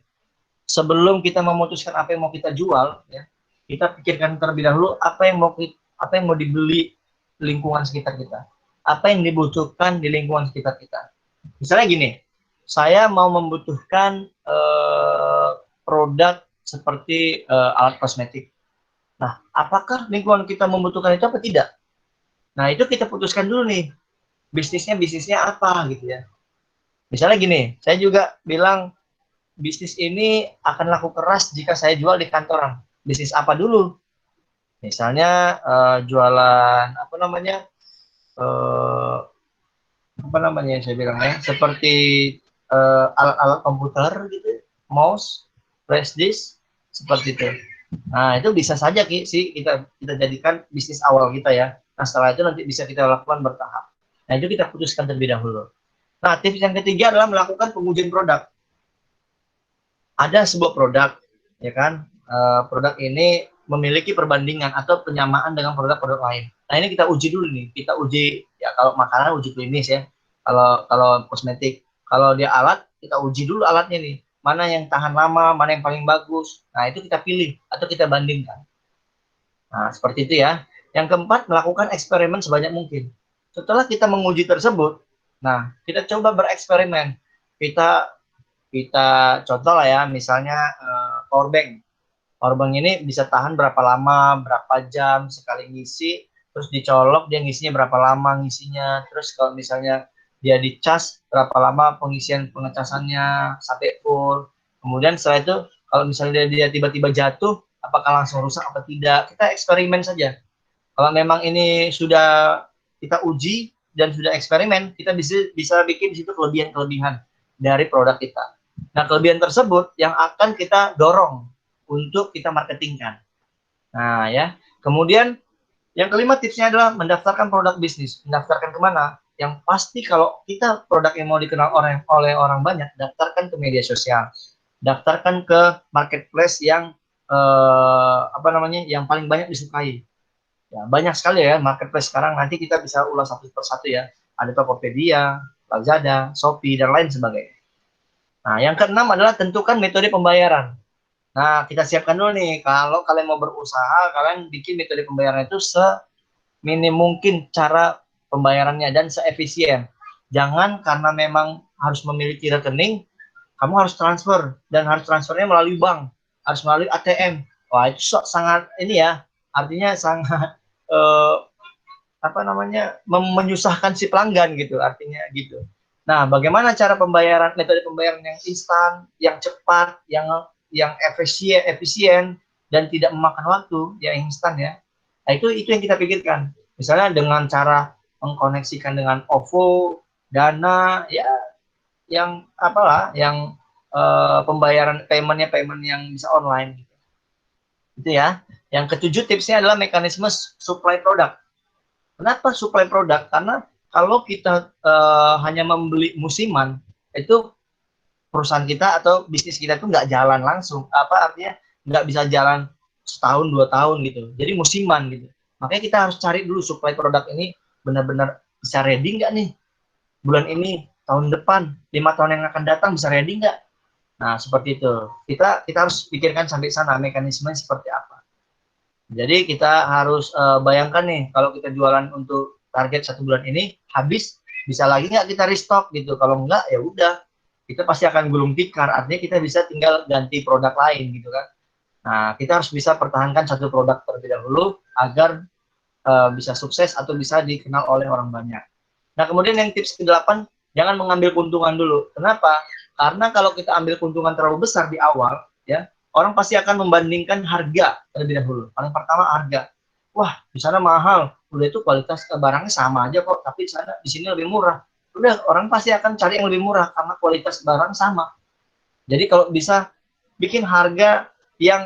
sebelum kita memutuskan apa yang mau kita jual, ya, kita pikirkan terlebih dahulu apa yang mau dibeli lingkungan sekitar kita, apa yang dibutuhkan di lingkungan sekitar kita. Misalnya gini, saya mau membutuhkan produk seperti alat kosmetik. Nah, apakah lingkungan kita membutuhkan itu apa tidak? Nah, itu kita putuskan dulu nih, bisnisnya apa gitu ya. Misalnya gini, saya juga bilang, bisnis ini akan laku keras jika saya jual di kantoran. Bisnis apa dulu? Misalnya jualan eh, apa namanya yang saya bilang ya, seperti alat-alat komputer gitu, mouse, flash disk, seperti itu. Nah, itu bisa saja sih kita jadikan bisnis awal kita ya. Nah, setelah itu nanti bisa kita lakukan bertahap. Nah, itu kita putuskan terlebih dahulu. Nah, tips yang ketiga adalah melakukan pengujian produk. Ada sebuah produk, ya kan? Produk ini memiliki perbandingan atau penyamaan dengan produk-produk lain. Nah, ini kita uji dulu nih. Kita uji, ya kalau makanan uji klinis ya. Kalau kosmetik, kalau dia alat, kita uji dulu alatnya nih. Mana yang tahan lama, mana yang paling bagus. Nah, itu kita pilih atau kita bandingkan. Nah, seperti itu ya. Yang keempat, melakukan eksperimen sebanyak mungkin. Setelah kita menguji tersebut, nah, kita coba bereksperimen. Kita kita contoh lah ya, misalnya power bank. Power bank ini bisa tahan berapa lama, berapa jam sekali ngisi, terus dicolok dia ngisinya berapa lama ngisinya, terus kalau misalnya dia dicas berapa lama pengecasannya sampai full. Kemudian setelah itu kalau misalnya dia tiba-tiba jatuh, apakah langsung rusak atau tidak? Kita eksperimen saja. Kalau memang ini sudah kita uji dan sudah eksperimen, kita bisa bikin di situ kelebihan-kelebihan dari produk kita. Nah, kelebihan tersebut yang akan kita dorong untuk kita marketingkan. Nah, ya. Kemudian yang kelima tipsnya adalah mendaftarkan produk bisnis. Mendaftarkan kemana? Yang pasti kalau kita produk yang mau dikenal oleh orang banyak, daftarkan ke media sosial. Daftarkan ke marketplace yang yang paling banyak disukai. Ya, banyak sekali ya marketplace sekarang, nanti kita bisa ulas satu persatu ya. Ada Tokopedia, Lazada, Shopee, dan lain sebagainya. Nah, yang keenam adalah tentukan metode pembayaran. Nah, kita siapkan dulu nih, kalau kalian mau berusaha, kalian bikin metode pembayaran itu seminim mungkin cara pembayarannya dan seefisien. Jangan karena memang harus memiliki rekening, kamu harus transfer, dan harus transfernya melalui bank, harus melalui ATM. Wah, itu sangat ini ya, artinya sangat menyusahkan si pelanggan gitu, artinya gitu. Nah, bagaimana cara pembayaran, metode pembayaran yang instan, yang cepat, yang efisien dan tidak memakan waktu, yang instan ya. Nah, itu yang kita pikirkan. Misalnya dengan cara mengkoneksikan dengan OVO, Dana, ya yang pembayaran payment yang bisa online gitu. Itu ya. Yang ketujuh tipsnya adalah mekanisme supply produk. Kenapa supply produk? Karena kalau kita hanya membeli musiman, itu perusahaan kita atau bisnis kita itu nggak jalan langsung. Apa artinya? Nggak bisa jalan setahun, 2 tahun gitu. Jadi musiman gitu. Makanya kita harus cari dulu supply produk ini benar-benar bisa ready nggak nih? Bulan ini, tahun depan, 5 tahun yang akan datang bisa ready nggak? Nah, seperti itu. Kita harus pikirkan sampai sana, mekanisme seperti apa. Jadi kita harus bayangkan nih, kalau kita jualan untuk target 1 bulan ini, habis, bisa lagi nggak kita restock gitu. Kalau nggak, ya udah, kita pasti akan gulung tikar. Artinya kita bisa tinggal ganti produk lain gitu kan. Nah, kita harus bisa pertahankan satu produk terlebih dahulu agar bisa sukses atau bisa dikenal oleh orang banyak. Nah, kemudian yang tips ke-8, jangan mengambil keuntungan dulu. Kenapa? Karena kalau kita ambil keuntungan terlalu besar di awal, ya, orang pasti akan membandingkan harga terlebih dahulu. Paling pertama harga. Wah, di sana mahal. Udah itu kualitas barangnya sama aja kok, tapi di sini lebih murah. Udah, orang pasti akan cari yang lebih murah karena kualitas barang sama. Jadi kalau bisa bikin harga yang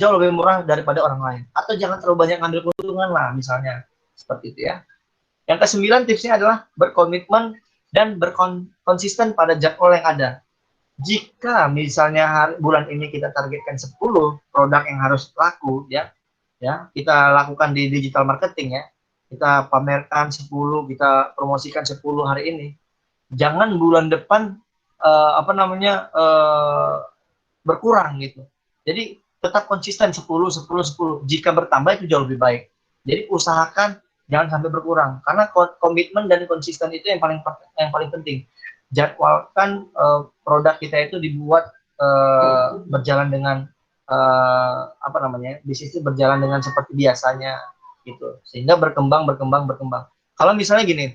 jauh lebih murah daripada orang lain. Atau jangan terlalu banyak ngambil keuntungan lah, misalnya. Seperti itu ya. Yang ke-9 tipsnya adalah berkomitmen dan berkonsisten pada jadwal yang ada. Jika misalnya bulan ini kita targetkan 10 produk yang harus laku ya kita lakukan di digital marketing ya. Kita pamerkan 10, kita promosikan 10 hari ini. Jangan bulan depan berkurang gitu. Jadi tetap konsisten 10. Jika bertambah itu jauh lebih baik. Jadi usahakan jangan sampai berkurang, karena komitmen dan konsisten itu yang paling penting. Jadwalkan produk kita itu dibuat berjalan dengan bisnis itu berjalan dengan seperti biasanya gitu, sehingga berkembang. Kalau misalnya gini,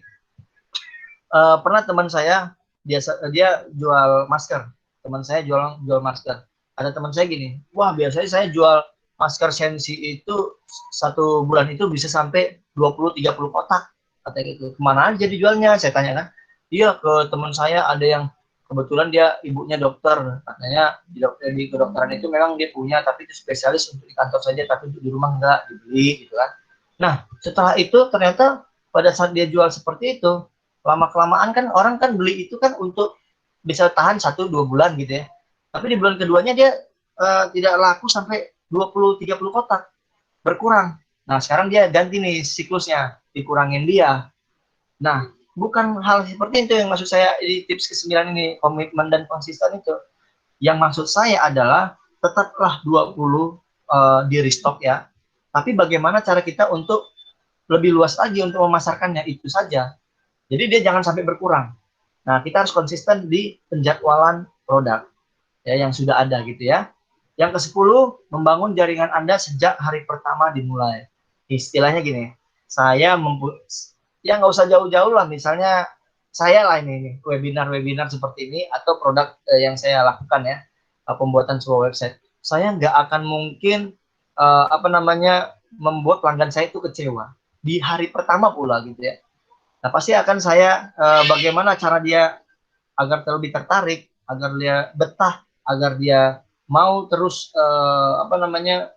pernah teman saya dia jual masker teman saya jual masker. Ada teman saya gini, wah biasanya saya jual masker Sensi itu satu bulan itu bisa sampai 20-30 kotak. Katanya gitu. Kemana aja dijualnya? Saya tanya kan. Iya, ke teman saya ada yang kebetulan dia ibunya dokter. Katanya di kedokteran itu memang dia punya, tapi itu spesialis untuk di kantor saja, tapi untuk di rumah enggak dibeli gitu kan. Nah, setelah itu ternyata pada saat dia jual seperti itu, lama-kelamaan kan orang kan beli itu kan untuk bisa tahan 1-2 bulan gitu ya. Tapi di bulan keduanya dia tidak laku sampai 20-30 kotak, berkurang. Nah, sekarang dia ganti nih siklusnya, dikurangin dia. Nah, bukan hal seperti itu yang maksud saya di tips ke-9 ini, komitmen dan konsisten itu. Yang maksud saya adalah tetaplah 20 di restock ya. Tapi bagaimana cara kita untuk lebih luas lagi untuk memasarkannya, itu saja. Jadi dia jangan sampai berkurang. Nah, kita harus konsisten di penjadwalan produk ya yang sudah ada gitu ya. Yang ke-10, membangun jaringan Anda sejak hari pertama dimulai. Istilahnya gini, ya nggak usah jauh-jauh lah, misalnya saya lah ini webinar-webinar seperti ini atau produk yang saya lakukan ya, pembuatan sebuah website. Saya nggak akan mungkin membuat pelanggan saya itu kecewa di hari pertama pula gitu ya. Nah, pasti akan saya bagaimana cara dia agar lebih tertarik, agar dia betah, agar dia mau terus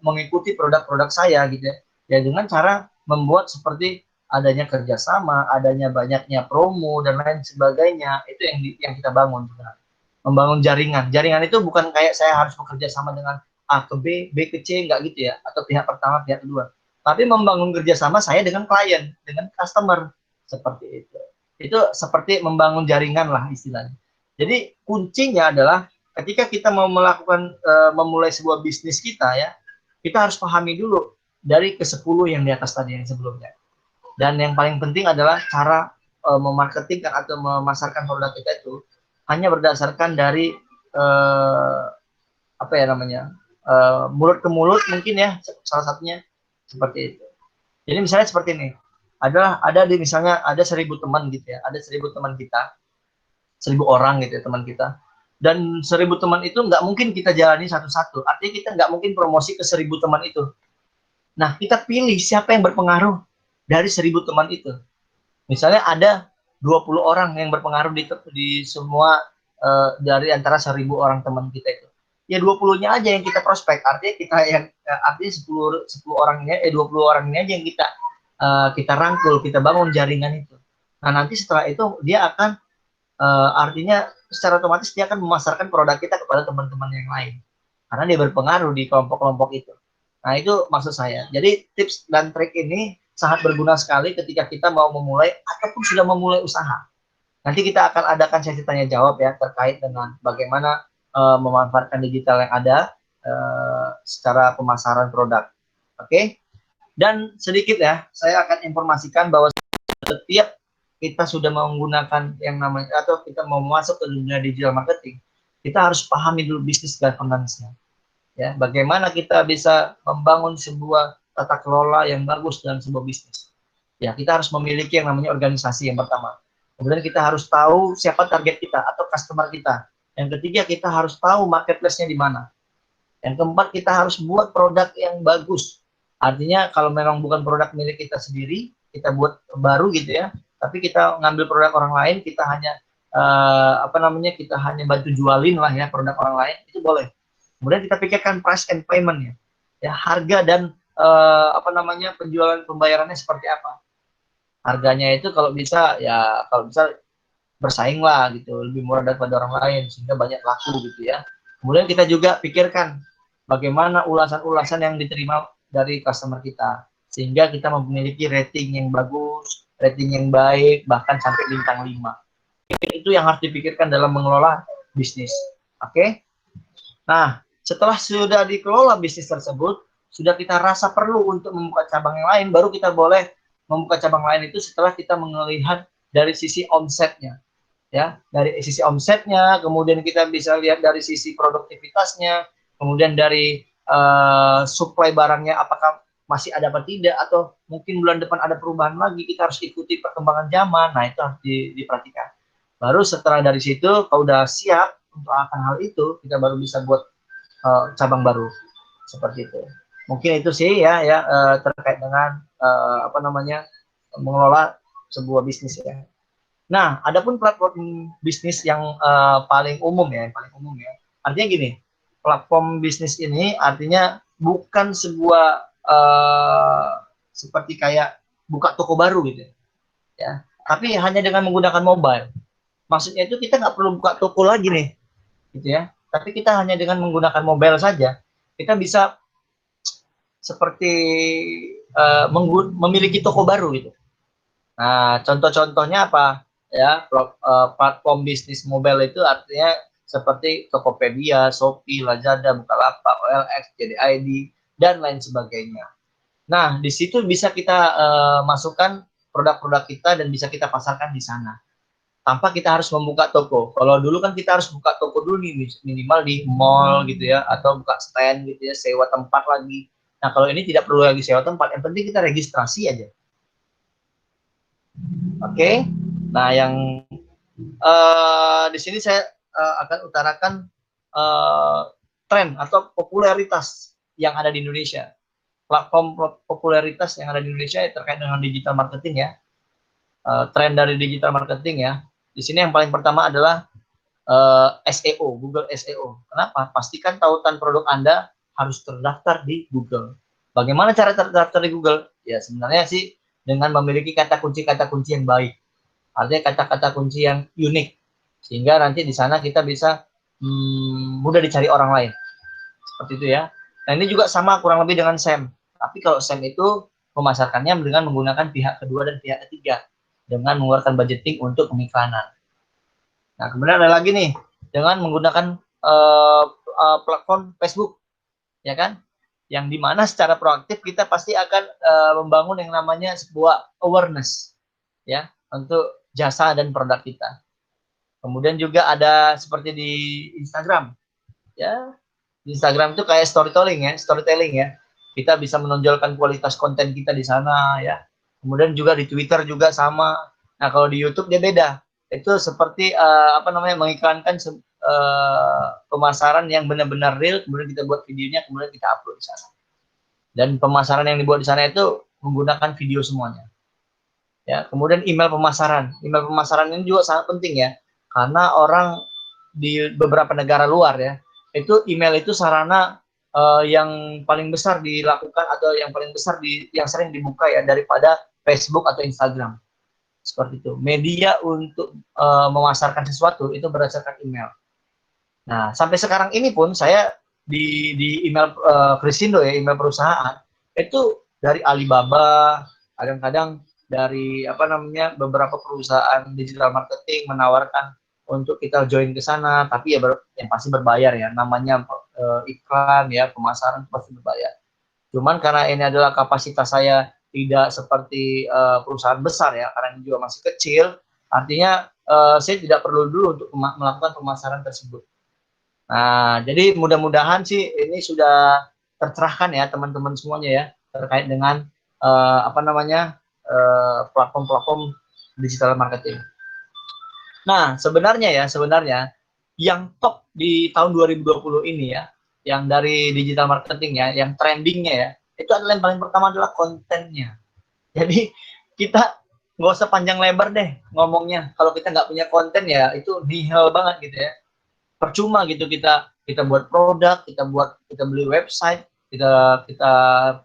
mengikuti produk-produk saya gitu ya. Ya dengan cara membuat seperti adanya kerjasama, adanya banyaknya promo dan lain sebagainya, itu yang kita bangun sebenarnya. Membangun jaringan. Jaringan itu bukan kayak saya harus bekerja sama dengan A ke B, B ke C, enggak gitu ya, atau pihak pertama, pihak kedua. Tapi membangun kerjasama saya dengan klien, dengan customer, seperti itu. Itu seperti membangun jaringan lah istilahnya. Jadi kuncinya adalah ketika kita mau melakukan memulai sebuah bisnis kita ya, kita harus pahami dulu dari ke-10 yang di atas tadi yang sebelumnya. Dan yang paling penting adalah cara memarketingkan atau memasarkan produk kita itu hanya berdasarkan dari mulut ke mulut mungkin ya, salah satunya seperti itu. Jadi misalnya seperti ini, misalnya ada 1.000 teman gitu ya, ada 1.000 teman kita, 1.000 orang gitu ya teman kita, dan 1.000 teman itu nggak mungkin kita jalani satu-satu, artinya kita nggak mungkin promosi ke 1.000 teman itu. Nah, kita pilih siapa yang berpengaruh dari 1.000 teman itu. Misalnya ada 20 orang yang berpengaruh di semua dari antara 1.000 orang teman kita itu. Ya 20-nya aja yang kita prospek, artinya 10 orang ini, 20 orang ini aja yang kita rangkul, kita bangun jaringan itu. Nah, nanti setelah itu dia akan artinya secara otomatis dia akan memasarkan produk kita kepada teman-teman yang lain. Karena dia berpengaruh di kelompok-kelompok itu. Nah, itu maksud saya. Jadi tips dan trik ini sangat berguna sekali ketika kita mau memulai ataupun sudah memulai usaha. Nanti kita akan adakan sesi tanya jawab ya terkait dengan bagaimana memanfaatkan digital yang ada secara pemasaran produk. Oke? Dan sedikit ya, saya akan informasikan bahwa setiap kita sudah menggunakan yang namanya atau kita mau masuk ke dunia digital marketing, kita harus pahami dulu bisnis governance-nya. Ya, bagaimana kita bisa membangun sebuah tata kelola yang bagus dalam sebuah bisnis. Ya, kita harus memiliki yang namanya organisasi yang pertama. Kemudian kita harus tahu siapa target kita atau customer kita. Yang ketiga, kita harus tahu marketplace-nya di mana. Yang keempat, kita harus buat produk yang bagus. Artinya kalau memang bukan produk milik kita sendiri, kita buat baru gitu ya, tapi kita ngambil produk orang lain, kita hanya kita hanya bantu jualin lah ya produk orang lain, itu boleh. Kemudian kita pikirkan price and payment ya, harga dan penjualan pembayarannya seperti apa. Harganya itu kalau bisa bersaing lah gitu, lebih murah daripada orang lain sehingga banyak laku gitu ya. Kemudian kita juga pikirkan bagaimana ulasan-ulasan yang diterima dari customer kita sehingga kita memiliki rating yang bagus, rating yang baik, bahkan sampai bintang 5. Itu yang harus dipikirkan dalam mengelola bisnis. Oke? Nah, setelah sudah dikelola bisnis tersebut, sudah kita rasa perlu untuk membuka cabang yang lain, baru kita boleh membuka cabang lain itu setelah kita melihat dari sisi omsetnya. Ya, dari sisi omsetnya, kemudian kita bisa lihat dari sisi produktivitasnya, kemudian dari supply barangnya apakah masih ada apa tidak, atau mungkin bulan depan ada perubahan lagi, kita harus ikuti perkembangan zaman. Nah, itu harus diperhatikan. Baru setelah dari situ, kalau udah siap, untuk akan hal itu kita baru bisa buat cabang baru seperti itu. Mungkin itu sih ya terkait dengan apa namanya mengelola sebuah bisnis ya. Nah, adapun platform bisnis yang paling umum ya, yang paling umum ya. Artinya gini, platform bisnis ini artinya bukan sebuah seperti kayak buka toko baru gitu ya. Tapi hanya dengan menggunakan mobile. Maksudnya itu kita nggak perlu buka toko lagi nih, gitu ya. Tapi kita hanya dengan menggunakan mobile saja, kita bisa seperti memiliki toko baru gitu. Nah, contoh-contohnya apa? Ya, platform bisnis mobile itu artinya seperti Tokopedia, Shopee, Lazada, Bukalapak, OLX, JDID, dan lain sebagainya. Nah, di situ bisa kita masukkan produk-produk kita dan bisa kita pasarkan di sana. Tanpa kita harus membuka toko. Kalau dulu kan kita harus buka toko dulu nih, minimal di mall gitu ya, atau buka stand gitu ya, sewa tempat lagi. Nah, kalau ini tidak perlu lagi sewa tempat, yang penting kita registrasi aja. Oke. Nah, yang di sini saya akan utarakan tren atau popularitas yang ada di Indonesia. Platform popularitas yang ada di Indonesia terkait dengan digital marketing ya. Tren dari digital marketing ya. Di sini yang paling pertama adalah SEO, Google SEO. Kenapa? Pastikan tautan produk Anda harus terdaftar di Google. Bagaimana cara terdaftar di Google? Ya sebenarnya sih dengan memiliki kata kunci yang baik. Artinya kata-kata kunci yang unik. Sehingga nanti di sana kita bisa mudah dicari orang lain. Seperti itu ya. Nah ini juga sama kurang lebih dengan SEM. Tapi kalau SEM itu memasarkannya dengan menggunakan pihak kedua dan pihak ketiga. Dengan mengeluarkan budgeting untuk pengiklanan. Nah, kemudian ada lagi nih dengan menggunakan platform Facebook, ya kan? Yang dimana secara proaktif kita pasti akan membangun yang namanya sebuah awareness, ya, untuk jasa dan produk kita. Kemudian juga ada seperti di Instagram, ya. Di Instagram itu kayak storytelling ya. Kita bisa menonjolkan kualitas konten kita di sana, ya. Kemudian juga di Twitter juga sama. Nah, kalau di YouTube dia beda. Itu seperti apa namanya mengiklankan pemasaran yang benar-benar real, kemudian kita buat videonya, kemudian kita upload di sana. Dan pemasaran yang dibuat di sana itu menggunakan video semuanya. Ya, kemudian email pemasaran. Email pemasaran ini juga sangat penting ya, karena orang di beberapa negara luar ya, itu email itu sarana yang paling besar dilakukan atau yang paling besar yang sering dibuka ya daripada Facebook atau Instagram. Seperti itu. Media untuk memasarkan sesuatu itu berdasarkan email. Nah, sampai sekarang ini pun saya di email Krisindo ya, email perusahaan itu dari Alibaba, kadang-kadang dari apa namanya beberapa perusahaan digital marketing menawarkan untuk kita join ke sana, tapi ya yang pasti berbayar ya, namanya iklan ya, pemasaran pasti berbayar. Cuman karena ini adalah kapasitas saya tidak seperti perusahaan besar ya, karena ini juga masih kecil, artinya saya tidak perlu dulu untuk melakukan pemasaran tersebut. Nah, jadi mudah-mudahan sih ini sudah tercerahkan ya teman-teman semuanya ya terkait dengan apa namanya platform-platform digital marketing. Nah, sebenarnya yang top di tahun 2020 ini ya, yang dari digital marketing ya, yang trendingnya ya, itu adalah yang paling pertama adalah kontennya. Jadi kita nggak usah panjang lebar deh ngomongnya. Kalau kita nggak punya konten ya itu nihil banget gitu ya. Percuma gitu kita buat produk, kita beli website, kita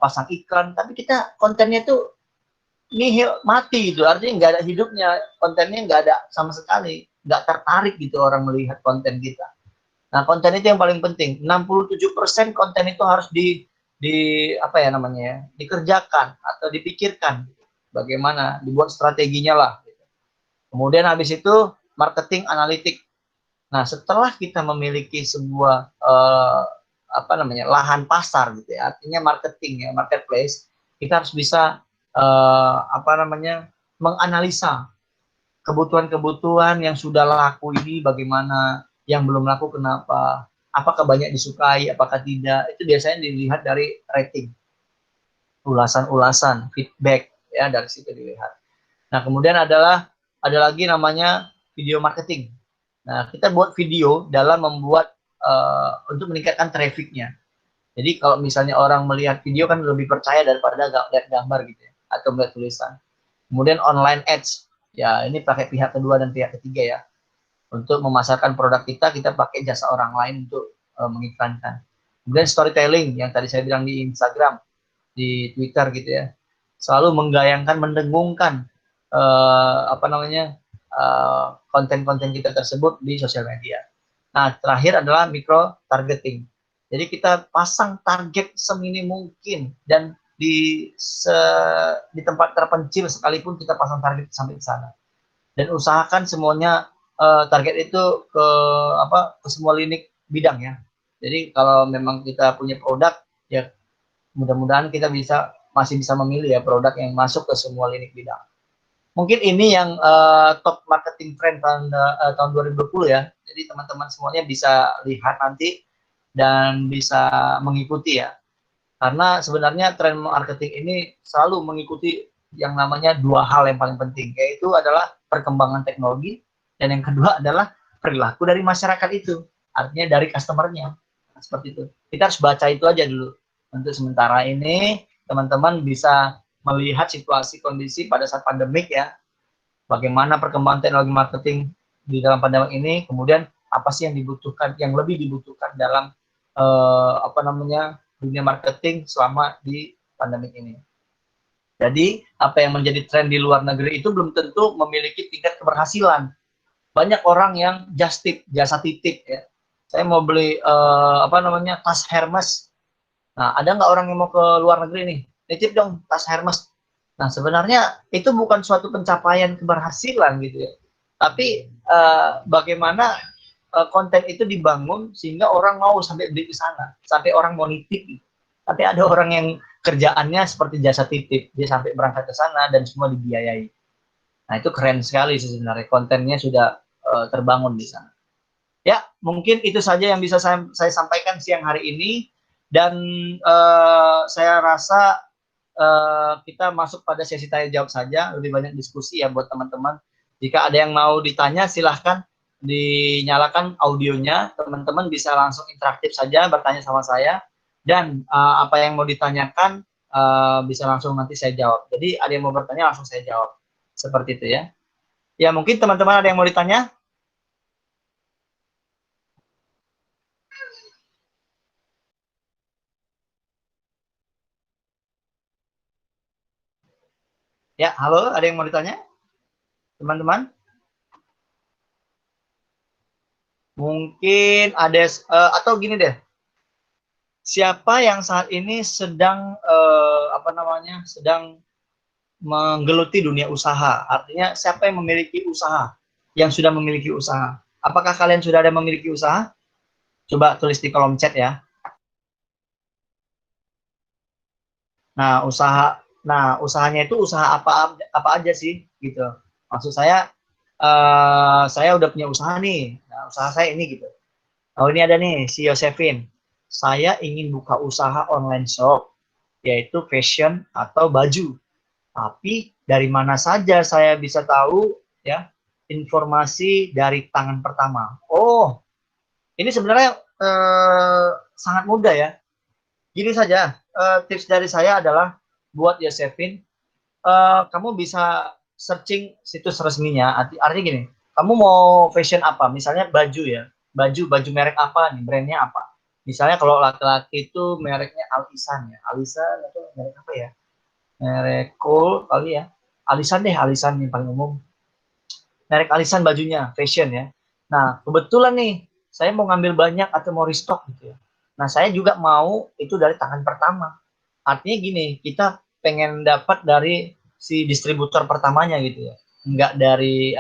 pasang iklan, tapi kita kontennya tuh nihil, mati gitu, artinya nggak ada hidupnya, kontennya nggak ada sama sekali, nggak tertarik gitu orang melihat konten kita. Nah, konten itu yang paling penting. 67% konten itu harus di apa ya namanya ya, dikerjakan atau dipikirkan bagaimana, dibuat strateginya lah. Kemudian habis itu marketing analitik. Nah, setelah kita memiliki sebuah apa namanya lahan pasar gitu ya, artinya marketing ya, marketplace, kita harus bisa apa namanya menganalisa kebutuhan-kebutuhan yang sudah laku ini bagaimana, yang belum laku kenapa, apakah banyak disukai, apakah tidak, itu biasanya dilihat dari rating, ulasan-ulasan, feedback ya, dari situ dilihat. Nah, kemudian ada lagi namanya video marketing. Nah, kita buat video dalam membuat untuk meningkatkan trafficnya. Jadi kalau misalnya orang melihat video kan lebih percaya daripada lihat gambar gitu ya, atau melihat tulisan. Kemudian online ads, ya ini pakai pihak kedua dan pihak ketiga ya. Untuk memasarkan produk kita pakai jasa orang lain untuk mengiklankan. Kemudian storytelling yang tadi saya bilang di Instagram, di Twitter gitu ya. Selalu menggayangkan, mendengungkan konten-konten kita tersebut di sosial media. Nah, terakhir adalah micro targeting. Jadi kita pasang target seminim mungkin dan di tempat terpencil sekalipun kita pasang target sampai ke sana. Dan usahakan semuanya target itu ke semua lini bidang ya. Jadi kalau memang kita punya produk ya mudah-mudahan kita masih bisa memilih ya produk yang masuk ke semua lini bidang. Mungkin ini yang top marketing trend tahun 2020 ya. Jadi teman-teman semuanya bisa lihat nanti dan bisa mengikuti ya. Karena sebenarnya tren marketing ini selalu mengikuti yang namanya dua hal yang paling penting, yaitu adalah perkembangan teknologi dan yang kedua adalah perilaku dari masyarakat itu, artinya dari customer-nya. Seperti itu. Kita harus baca itu aja dulu. Untuk sementara ini, teman-teman bisa melihat situasi kondisi pada saat pandemik ya, bagaimana perkembangan teknologi marketing di dalam pandemik ini, kemudian apa sih yang dibutuhkan, yang lebih dibutuhkan dalam dunia marketing selama di pandemik ini. Jadi apa yang menjadi tren di luar negeri itu belum tentu memiliki tingkat keberhasilan. Banyak orang yang jasa titip ya. Saya mau beli tas Hermes. Nah, ada nggak orang yang mau ke luar negeri nih? Titip dong tas Hermes. Nah, sebenarnya itu bukan suatu pencapaian keberhasilan gitu ya. Tapi bagaimana konten itu dibangun sehingga orang mau sampai beli ke sana, sampai orang mau nitip gitu. Tapi ada orang yang kerjaannya seperti jasa titip, dia sampai berangkat ke sana dan semua dibiayai. Nah, itu keren sekali sih sebenarnya, kontennya sudah terbangun di sana. Ya, mungkin itu saja yang bisa saya sampaikan siang hari ini. Dan saya rasa kita masuk pada sesi tanya jawab saja, lebih banyak diskusi ya buat teman-teman. Jika ada yang mau ditanya, silahkan dinyalakan audionya, teman-teman bisa langsung interaktif saja bertanya sama saya, dan apa yang mau ditanyakan bisa langsung nanti saya jawab. Jadi ada yang mau bertanya langsung saya jawab, seperti itu ya. Ya mungkin teman-teman ada yang mau ditanya? Ya, halo, ada yang mau ditanya? Teman-teman? Mungkin ada, atau gini deh, siapa yang saat ini sedang sedang menggeluti dunia usaha? Artinya siapa yang memiliki usaha, yang sudah memiliki usaha? Apakah kalian sudah ada yang memiliki usaha? Coba tulis di kolom chat ya. Nah, usahanya itu usaha apa aja sih gitu. Maksud saya udah punya usaha nih. Nah, usaha saya ini gitu. Oh, ini ada nih si Yosefin. Saya ingin buka usaha online shop, yaitu fashion atau baju. Tapi dari mana saja saya bisa tahu ya informasi dari tangan pertama? Oh, ini sebenarnya sangat mudah ya. Gini saja, tips dari saya adalah buat Yosefin, kamu bisa searching situs resminya. Artinya gini, kamu mau fashion apa? Misalnya baju ya, baju merek apa nih, brandnya apa? Misalnya kalau laki-laki itu mereknya Alisan ya, Alisan atau merek apa ya? Merek Cool kali ya. Alisan deh, Alisan yang paling umum. Merek Alisan bajunya, fashion ya. Nah, kebetulan nih, saya mau ngambil banyak atau mau restock gitu ya. Nah, saya juga mau itu dari tangan pertama. Artinya gini, kita pengen dapat dari si distributor pertamanya gitu ya. Enggak dari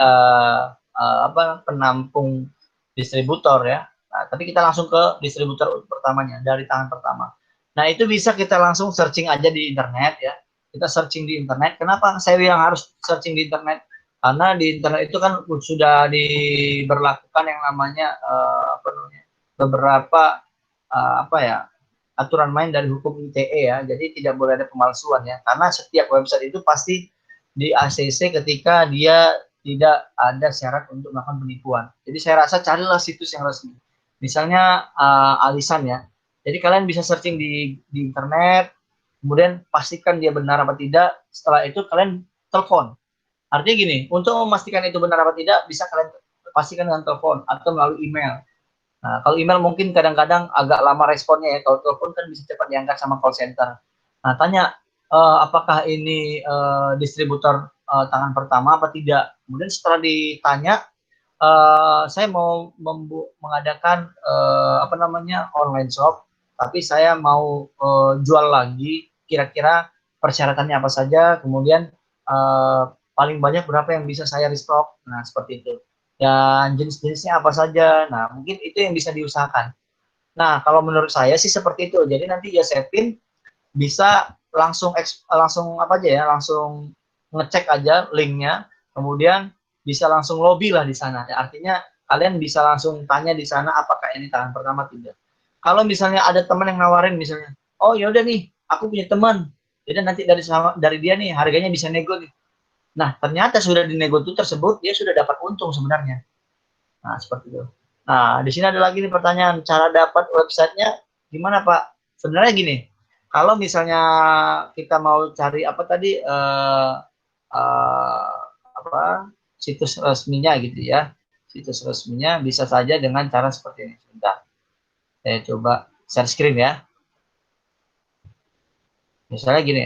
penampung distributor ya. Nah, tapi kita langsung ke distributor pertamanya, dari tangan pertama. Nah, itu bisa kita langsung searching aja di internet ya. Kita searching di internet. Kenapa saya bilang harus searching di internet? Karena di internet itu kan sudah diberlakukan yang namanya beberapa aturan main dari hukum ITE ya. Jadi tidak boleh ada pemalsuan ya. Karena setiap website itu pasti di ACC ketika dia tidak ada syarat untuk melakukan penipuan. Jadi saya rasa carilah situs yang resmi. Misalnya Alisan ya. Jadi kalian bisa searching di internet, kemudian pastikan dia benar apa tidak. Setelah itu kalian telepon. Artinya gini, untuk memastikan itu benar apa tidak, bisa kalian pastikan dengan telepon atau melalui email. Nah, kalau email mungkin kadang-kadang agak lama responnya ya. Kalau telepon kan bisa cepat diangkat sama call center. Nah, tanya apakah ini distributor tangan pertama apa tidak. Kemudian setelah ditanya, saya mau mengadakan apa namanya online shop, tapi saya mau jual lagi. Kira-kira persyaratannya apa saja. Kemudian paling banyak berapa yang bisa saya restock. Nah, seperti itu. Dan jenis-jenisnya apa saja. Nah, mungkin itu yang bisa diusahakan. Nah, kalau menurut saya sih seperti itu. Jadi nanti Yosepin bisa langsung apa aja ya, langsung ngecek aja linknya, kemudian bisa langsung lobby lah di sana. Ya, artinya kalian bisa langsung tanya di sana apakah ini tangan pertama tidak. Kalau misalnya ada teman yang nawarin misalnya, oh ya udah nih, aku punya teman, jadi nanti dari dia nih harganya bisa nego nih. Nah, ternyata sudah dinego itu tersebut, dia sudah dapat untung sebenarnya. Nah, seperti itu. Nah, di sini ada lagi nih pertanyaan, cara dapat websitenya gimana Pak? Sebenarnya gini, kalau misalnya kita mau cari apa tadi, apa situs resminya gitu ya, situs resminya bisa saja dengan cara seperti ini. Sebentar, saya coba share screen ya. Misalnya gini,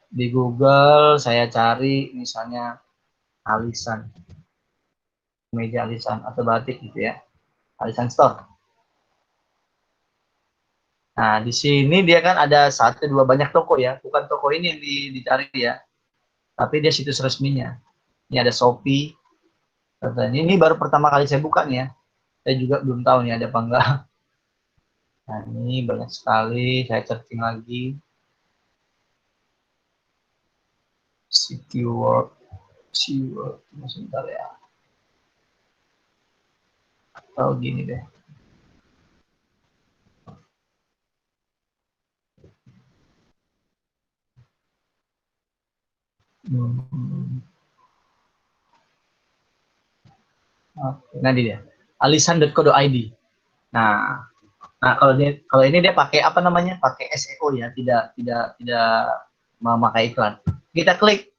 di Google saya cari misalnya alisan, meja alisan atau batik gitu ya, alisan store. Nah, di sini dia kan ada satu dua banyak toko ya, bukan toko ini yang dicari ya, tapi dia situs resminya. Ini ada Shopee. Ini baru pertama kali saya buka nih ya. Saya juga belum tahu nih ada apa enggak. Nah, ini banyak sekali. Saya searching lagi. City World. Sebentar ya. Oh, gini deh. Nah, dia. alisan.co.id. Nah, kalau ini dia pakai apa namanya? Pakai SEO ya, tidak memakai iklan. Kita klik.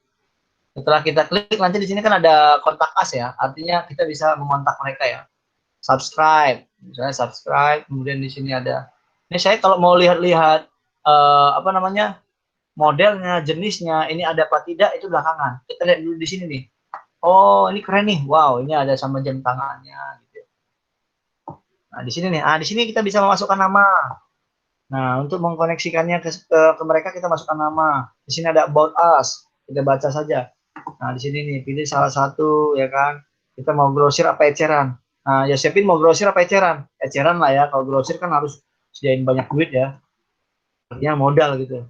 Setelah kita klik nanti di sini kan ada kontak us ya. Artinya kita bisa mengontak mereka ya. Subscribe, misalnya subscribe, kemudian di sini ada. Ini saya kalau mau lihat-lihat apa namanya? Modelnya, jenisnya, ini ada apa tidak itu belakangan. Kita lihat dulu di sini nih. Oh, ini keren nih. Wow, ini ada sama jam tangannya gitu. Nah, di sini nih. Ah, di sini kita bisa memasukkan nama. Nah, untuk mengkoneksikannya ke mereka kita masukkan nama. Di sini ada about us. Kita baca saja. Nah, di sini nih pilih salah satu ya kan. Kita mau grosir apa eceran. Nah, Yosepin mau grosir apa eceran? Eceran lah ya. Kalau grosir kan harus sediain banyak duit ya. Artinya modal gitu.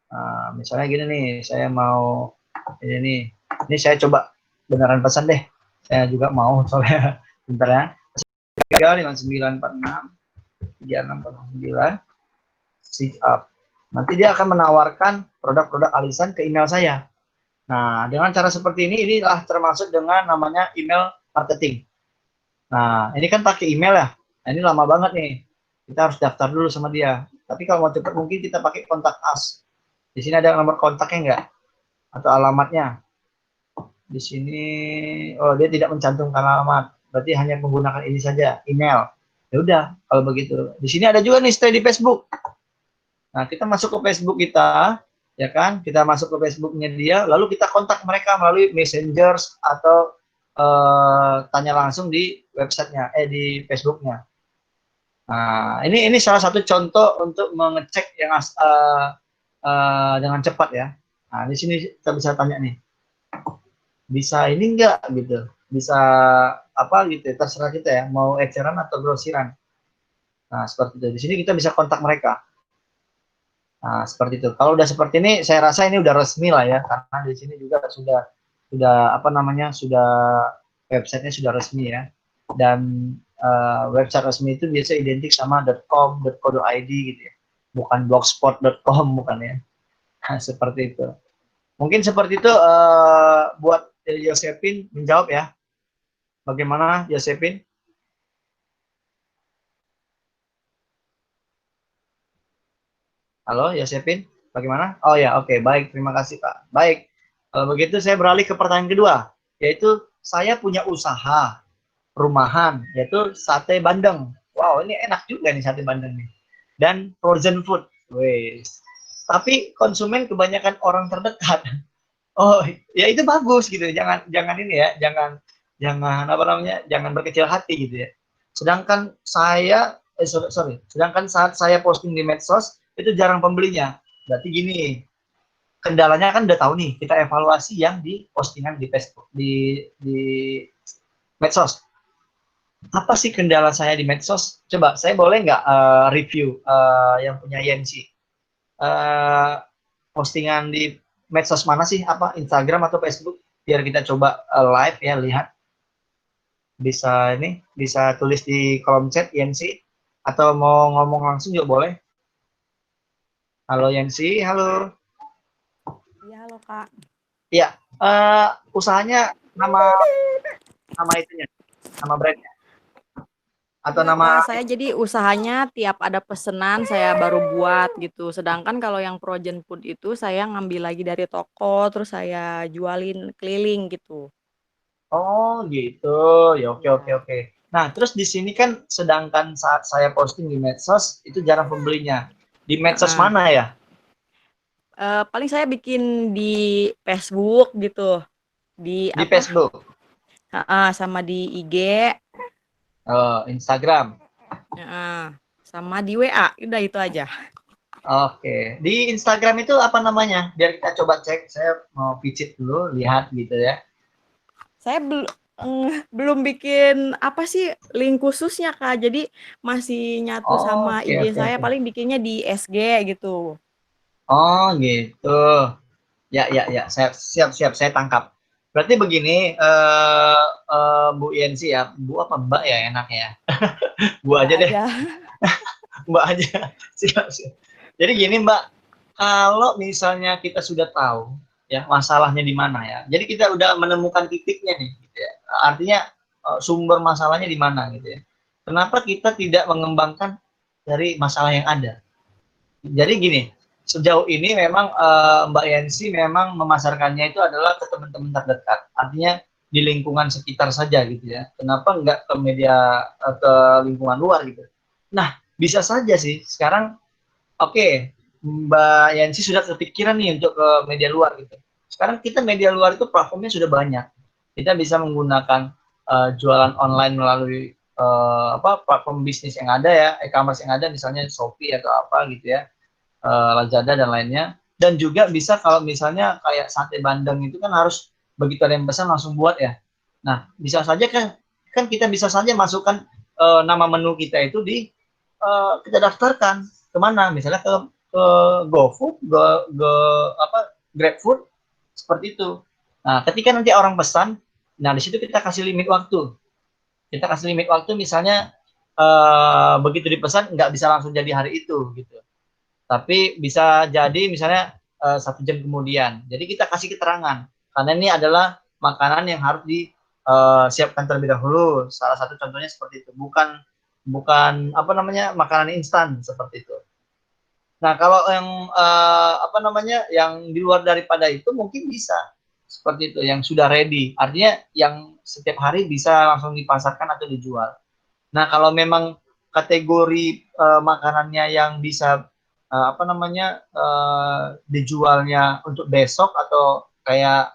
Nah, misalnya gini nih, saya mau ini nih. Ini saya coba beneran pesan deh. Saya juga mau soalnya bentar ya. 3946 3649 sit up. Nanti dia akan menawarkan produk-produk alisan ke email saya. Nah, dengan cara seperti ini, inilah termasuk dengan namanya email marketing. Nah, ini kan pakai email ya. Nah, ini lama banget nih. Kita harus daftar dulu sama dia. Tapi kalau mau cepat mungkin kita pakai kontak us. Di sini ada nomor kontaknya enggak? Atau alamatnya. Di sini, oh dia tidak mencantumkan alamat. Berarti hanya menggunakan ini saja, email. Ya udah, kalau begitu. Di sini ada juga nih stay di Facebook. Nah, kita masuk ke Facebook kita, ya kan? Kita masuk ke Facebooknya dia, lalu kita kontak mereka melalui Messenger atau tanya langsung di websitenya, di Facebooknya. Nah, ini salah satu contoh untuk mengecek yang dengan cepat ya. Nah, di sini kita bisa tanya nih, bisa ini enggak gitu, bisa apa gitu, terserah kita ya, mau eceran atau grosiran. Nah, seperti itu. Di sini kita bisa kontak mereka. Nah, seperti itu. Kalau udah seperti ini, saya rasa ini udah resmi lah ya, karena di sini juga sudah apa namanya, sudah websitenya sudah resmi ya. Dan website resmi itu biasa identik sama .com, .co.id gitu ya. Bukan blogspot.com bukan ya. Nah, seperti itu. Mungkin seperti itu buat Yosepin menjawab ya. Bagaimana Yosepin? Halo Yosepin, bagaimana? Oh ya, oke, baik, terima kasih Pak. Baik, kalau begitu saya beralih ke pertanyaan kedua, yaitu saya punya usaha rumahan, yaitu sate bandeng. Wow, ini enak juga nih sate bandeng nih. Dan frozen food, wes. Tapi konsumen kebanyakan orang terdekat. Oh, ya itu bagus gitu. Jangan jangan ini ya, jangan apa namanya, jangan berkecil hati gitu ya. Sedangkan saya sorry, sedangkan saat saya posting di medsos itu jarang pembelinya. Berarti gini, kendalanya kan udah tahu nih, kita evaluasi yang di postingan di Facebook, di medsos. Apa sih kendala saya di medsos? Coba saya boleh nggak review yang punya Yensi? Postingan di medsos mana sih? Apa Instagram atau Facebook? Biar kita coba live ya, lihat. Bisa ini, bisa tulis di kolom chat Yensi, atau mau ngomong langsung juga boleh. Halo Yensi, halo. Iya, halo Kak. Iya, usahanya nama itunya, nama brandnya, atau Iya, nama. Kak, saya jadi usahanya tiap ada pesanan saya baru buat gitu. Sedangkan kalau yang frozen food itu saya ngambil lagi dari toko, terus saya jualin keliling gitu. Oh gitu, ya oke oke Iya. oke. Nah terus di sini kan sedangkan saat saya posting di medsos itu jarang pembelinya. Di medsos Heeh. mana ya? Paling saya bikin di Facebook gitu, di Di apa? Facebook, Heeh, sama di IG, Instagram. heeh, sama di WA. Udah itu aja. Oke, di Instagram itu apa namanya? Biar kita coba cek. Saya mau visit dulu, lihat gitu ya. Saya belum bikin apa sih link khususnya Kak. Jadi masih nyatu sama Oke IG oke saya, oke. paling bikinnya di SG gitu. Oh gitu. Ya ya ya. Saya siap siap saya tangkap. Berarti begini, Bu Yensi ya, Bu apa Mbak ya enak ya? Bu Mbak aja deh. aja. Mbak aja. Siap, siap. Jadi gini Mbak, kalau misalnya kita sudah tahu ya masalahnya di mana ya, jadi kita udah menemukan titiknya nih, gitu ya. Artinya sumber masalahnya di mana gitu ya. Kenapa kita tidak mengembangkan dari masalah yang ada? Jadi gini, sejauh ini memang Mbak Yansi memang memasarkannya itu adalah ke teman-teman terdekat. Artinya di lingkungan sekitar saja gitu ya. Kenapa nggak ke media ke lingkungan luar gitu? Nah, bisa saja sih sekarang. Oke, Mbak Yansi sudah kepikiran nih untuk ke media luar gitu. Sekarang kita media luar itu platformnya sudah banyak. Kita bisa menggunakan jualan online melalui platform bisnis yang ada ya, e-commerce yang ada, misalnya Shopee atau apa gitu ya, Lazada dan lainnya. Dan juga bisa kalau misalnya kayak sate bandeng itu kan harus begitu ada yang pesan langsung buat ya. Nah, bisa saja kan kita bisa saja masukkan nama menu kita itu di kita daftarkan kemana, misalnya ke GoFood, GrabFood, seperti itu. Nah, ketika nanti orang pesan, nah di situ kita kasih limit waktu. Kita kasih limit waktu, misalnya begitu dipesan nggak bisa langsung jadi hari itu gitu. Tapi bisa jadi misalnya 1 jam kemudian. Jadi kita kasih keterangan karena ini adalah makanan yang harus disiapkan terlebih dahulu. Salah satu contohnya seperti itu. Bukan bukan apa namanya makanan instan seperti itu. Nah, kalau yang apa namanya yang di luar daripada itu mungkin bisa seperti itu, yang sudah ready. Artinya yang setiap hari bisa langsung dipasarkan atau dijual. Nah, kalau memang kategori makanannya yang bisa apa namanya dijualnya untuk besok atau kayak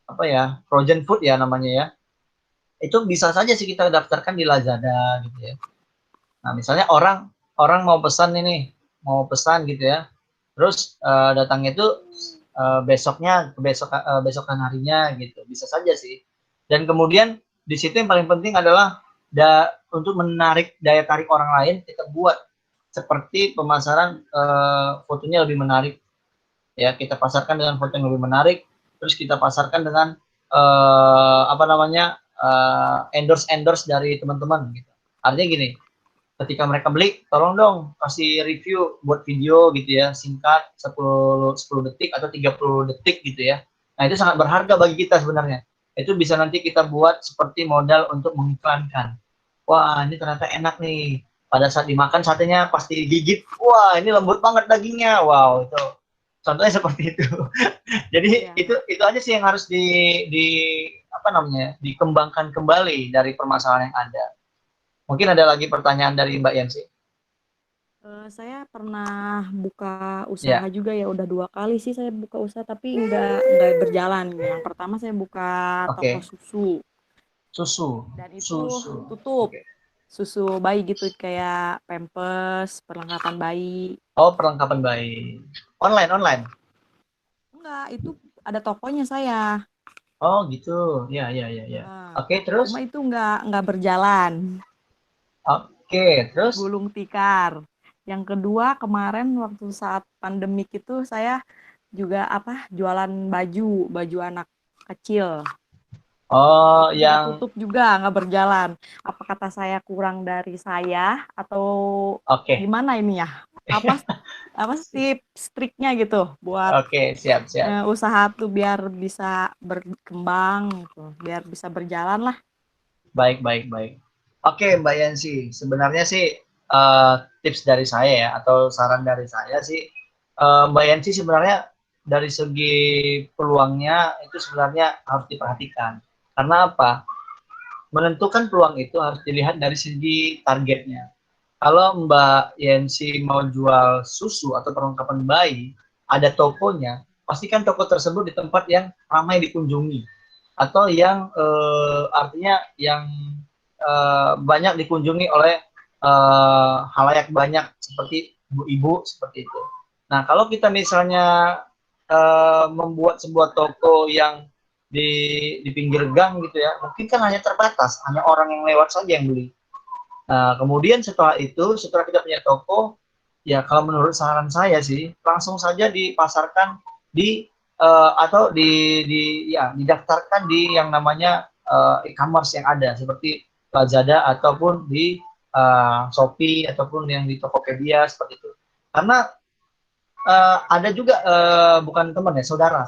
apa ya frozen food ya namanya ya, itu bisa saja sih kita daftarkan di Lazada gitu ya. Nah, misalnya orang orang mau pesan ini, mau pesan gitu ya. Terus datangnya itu besokan harinya gitu. Bisa saja sih. Dan kemudian di situ yang paling penting adalah untuk menarik daya tarik orang lain, kita buat seperti pemasaran fotonya lebih menarik. Ya, kita pasarkan dengan foto yang lebih menarik, terus kita pasarkan dengan apa namanya endorse dari teman-teman gitu. Artinya gini, ketika mereka beli, tolong dong kasih review buat video gitu ya, singkat 10 detik atau 30 detik gitu ya. Nah, itu sangat berharga bagi kita sebenarnya. Itu bisa nanti kita buat seperti modal untuk mengiklankan. Wah, ini ternyata enak nih. Pada saat dimakan satenya pasti digigit. Wah, ini lembut banget dagingnya. Wow, itu contohnya seperti itu. Jadi Iya. itu aja sih yang harus di apa namanya dikembangkan kembali dari permasalahan yang ada. Mungkin ada lagi pertanyaan dari Mbak Yansi. Saya pernah buka usaha Ya, juga ya, udah 2 kali sih saya buka usaha tapi nggak berjalan. Yang pertama saya buka toko oke. susu Susu, dan itu susu. tutup. Oke. Susu bayi gitu kayak pampers, perlengkapan bayi. Oh, perlengkapan bayi. Online, online. Enggak, itu ada tokonya saya. Oh, gitu. Ya, ya, ya, ya. Heeh. Oke, terus? Cuma itu nggak berjalan, Oke, terus? gulung tikar. Yang kedua kemarin waktu saat pandemik itu saya juga jualan baju anak kecil. Oh, Itu juga yang tutup juga, nggak berjalan. Apa kata saya kurang dari saya atau oke. gimana ini ya? Apa apa tips triknya gitu buat Oke, siap, siap. usaha tuh biar bisa berkembang gitu, biar bisa berjalan lah. Baik, baik, baik. Oke, Mbak Yansi, sebenarnya sih tips dari saya ya atau saran dari saya sih Mbak Yansi sebenarnya dari segi peluangnya itu sebenarnya harus diperhatikan. Karena apa? Menentukan peluang itu harus dilihat dari segi targetnya. Kalau Mbak Yansi mau jual susu atau perlengkapan bayi, ada tokonya, pastikan toko tersebut di tempat yang ramai dikunjungi atau yang artinya yang banyak dikunjungi oleh halayak banyak seperti ibu-ibu seperti itu. Nah, kalau kita misalnya membuat sebuah toko yang di pinggir gang gitu ya, mungkin kan hanya terbatas, hanya orang yang lewat saja yang beli. Nah, kemudian setelah kita punya toko, ya kalau menurut saran saya sih, langsung saja dipasarkan di atau ya didaftarkan di yang namanya e-commerce yang ada seperti Lazada ataupun di Shopee ataupun yang di Tokopedia seperti itu. Karena ada juga bukan teman ya, saudara.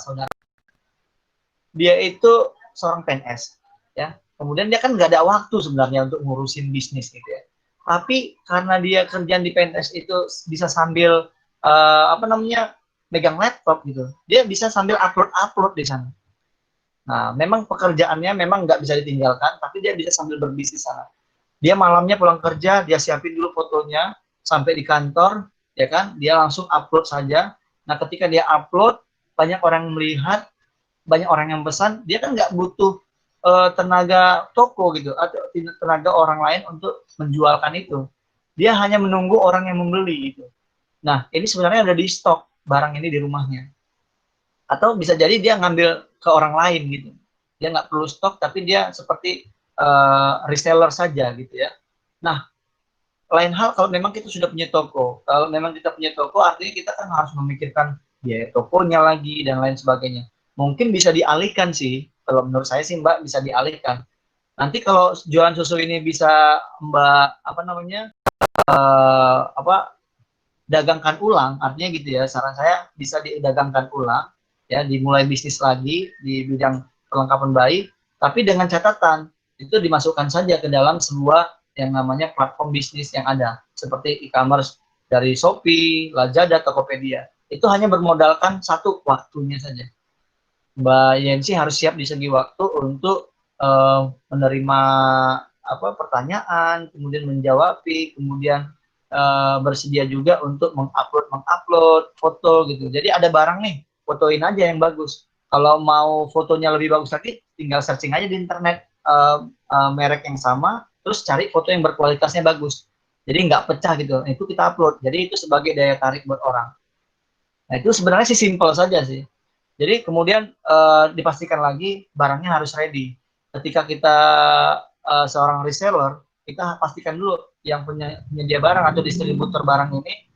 Dia itu seorang PNS, ya. Kemudian dia kan nggak ada waktu sebenarnya untuk ngurusin bisnis gitu ya. Tapi karena dia kerjaan di PNS itu bisa sambil apa namanya megang laptop gitu, dia bisa sambil upload di sana. Nah, memang pekerjaannya memang nggak bisa ditinggalkan, tapi dia bisa sambil berbisnis sana. Dia malamnya pulang kerja, dia siapin dulu fotonya sampai di kantor, ya kan? Dia langsung upload saja. Nah, ketika dia upload, banyak orang melihat, banyak orang yang pesan, dia kan nggak butuh tenaga toko gitu atau tenaga orang lain untuk menjualkan itu. Dia hanya menunggu orang yang membeli gitu. Nah, ini sebenarnya udah di stok barang ini di rumahnya. Atau bisa jadi dia ngambil ke orang lain gitu. Dia nggak perlu stok, tapi dia seperti reseller saja gitu ya. Nah, lain hal kalau memang kita sudah punya toko. Kalau memang kita punya toko, artinya kita kan harus memikirkan biaya tokonya lagi dan lain sebagainya. Mungkin bisa dialihkan sih. Kalau menurut saya sih Mbak bisa dialihkan. Nanti kalau jualan susu ini bisa Mbak apa namanya apa dagangkan ulang, artinya gitu ya. Saran saya bisa didagangkan ulang, ya dimulai bisnis lagi di bidang perlengkapan bayi, tapi dengan catatan itu dimasukkan saja ke dalam sebuah yang namanya platform bisnis yang ada seperti e-commerce dari Shopee, Lazada, Tokopedia. Itu hanya bermodalkan satu waktunya saja. Mbak Yensi harus siap di segi waktu untuk menerima apa pertanyaan, kemudian menjawab, kemudian bersedia juga untuk mengupload foto gitu. Jadi ada barang nih, fotoin aja yang bagus. Kalau mau fotonya lebih bagus lagi, tinggal searching aja di internet merek yang sama, terus cari foto yang berkualitasnya bagus. Jadi nggak pecah gitu. Itu kita upload. Jadi itu sebagai daya tarik buat orang. Nah itu sebenarnya sih simple saja sih. Jadi kemudian dipastikan lagi barangnya harus ready. Ketika kita seorang reseller, kita pastikan dulu yang penyedia barang atau distributor barang ini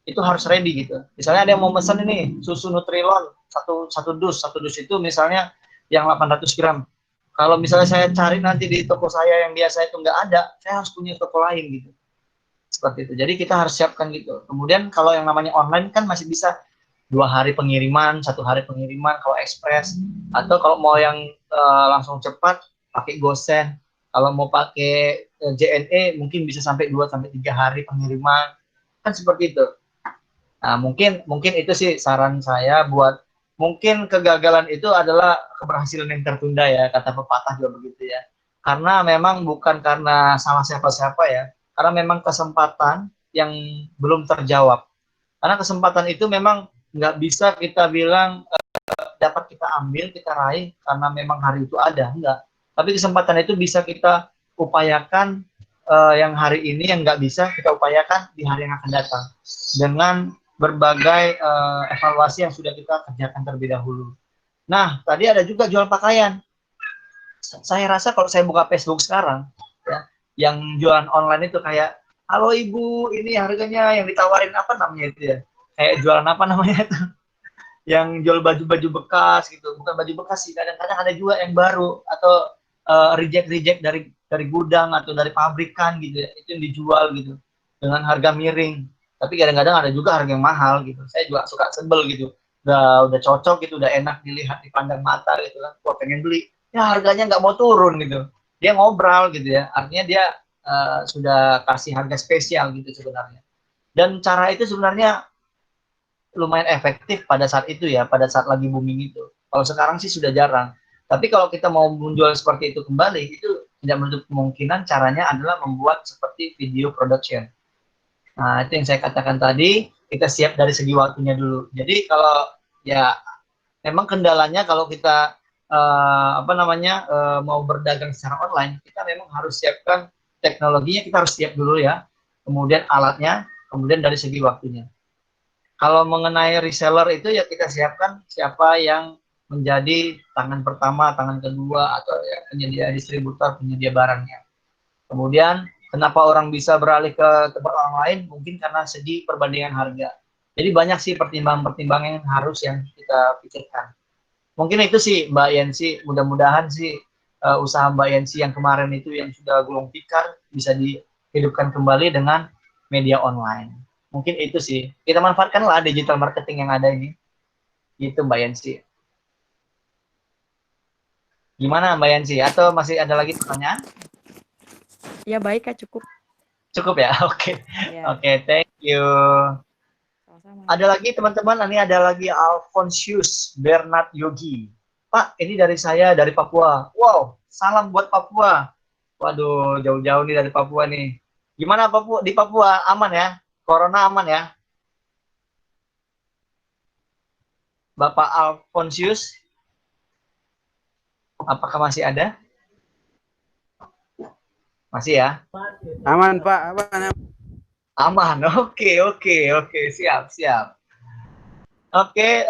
itu harus ready gitu. Misalnya ada yang mau pesan ini susu Nutrilon satu dus itu misalnya yang 800 gram. Kalau misalnya saya cari nanti di toko saya yang biasa itu nggak ada, saya harus punya toko lain gitu. Seperti itu. Jadi kita harus siapkan gitu. Kemudian kalau yang namanya online kan masih bisa 2 hari pengiriman, 1 hari pengiriman kalau ekspres, atau kalau mau yang langsung cepat pakai GoSend. Kalau mau pakai JNE mungkin bisa sampai 2 sampai 3 hari pengiriman, kan seperti itu. Nah, mungkin itu sih saran saya buat, mungkin kegagalan itu adalah keberhasilan yang tertunda ya, kata pepatah juga begitu ya. Karena memang bukan karena salah siapa-siapa ya, karena memang kesempatan yang belum terjawab. Karena kesempatan itu memang nggak bisa kita bilang dapat kita ambil, kita raih karena memang hari itu ada, enggak. Tapi kesempatan itu bisa kita upayakan, yang hari ini yang nggak bisa kita upayakan di hari yang akan datang dengan berbagai evaluasi yang sudah kita kerjakan terlebih dahulu. Nah, tadi ada juga jual pakaian. Saya rasa kalau saya buka Facebook sekarang, ya, yang jualan online itu kayak, halo ibu, ini harganya yang ditawarin apa namanya itu ya? Kayak jualan apa namanya itu? Yang jual baju-baju bekas gitu, bukan baju bekas sih, kadang-kadang ada juga yang baru atau reject dari gudang atau dari pabrikan gitu ya, itu yang dijual gitu dengan harga miring. Tapi kadang-kadang ada juga harga yang mahal gitu. Saya juga suka sebel gitu. Udah cocok gitu, udah enak dilihat dipandang mata gitu kan. Gua pengen beli, ya harganya nggak mau turun gitu. Dia ngobrol gitu ya. Artinya dia sudah kasih harga spesial gitu sebenarnya. Dan cara itu sebenarnya lumayan efektif pada saat itu ya, pada saat lagi booming itu. Kalau sekarang sih sudah jarang. Tapi kalau kita mau menjual seperti itu kembali, itu tidak menutup kemungkinan caranya adalah membuat seperti video production. Nah, itu yang saya katakan tadi, kita siap dari segi waktunya dulu. Jadi kalau ya memang kendalanya kalau kita mau berdagang secara online, kita memang harus siapkan teknologinya, kita harus siap dulu ya. Kemudian alatnya, kemudian dari segi waktunya. Kalau mengenai reseller itu ya kita siapkan siapa yang menjadi tangan pertama, tangan kedua, atau ya penyedia distributor, penyedia barangnya. Kemudian kenapa orang bisa beralih ke tempat orang lain? Mungkin karena segi perbandingan harga. Jadi banyak sih pertimbangan-pertimbangan yang harus yang kita pikirkan. Mungkin itu sih Mbak Yansi, mudah-mudahan sih usaha Mbak Yansi yang kemarin itu yang sudah gulung tikar bisa dihidupkan kembali dengan media online. Mungkin itu sih. Kita manfaatkanlah digital marketing yang ada ini. Gitu Mbak Yansi. Gimana Mbak Yansi? Atau masih ada lagi pertanyaan? Ya baik Kak, cukup. Cukup ya? Oke. Ya, Oke, thank you. sama-sama. Ada lagi teman-teman, ini ada lagi Alfonsius Bernard Yogi. Pak, ini dari saya, dari Papua. Wow, salam buat Papua. Waduh, jauh-jauh nih dari Papua nih. Gimana Papua? Di Papua aman ya? Corona aman ya? Bapak Alfonsius, apakah masih ada? Masih ya? Aman Pak, aman. Aman, oke, siap. Oke,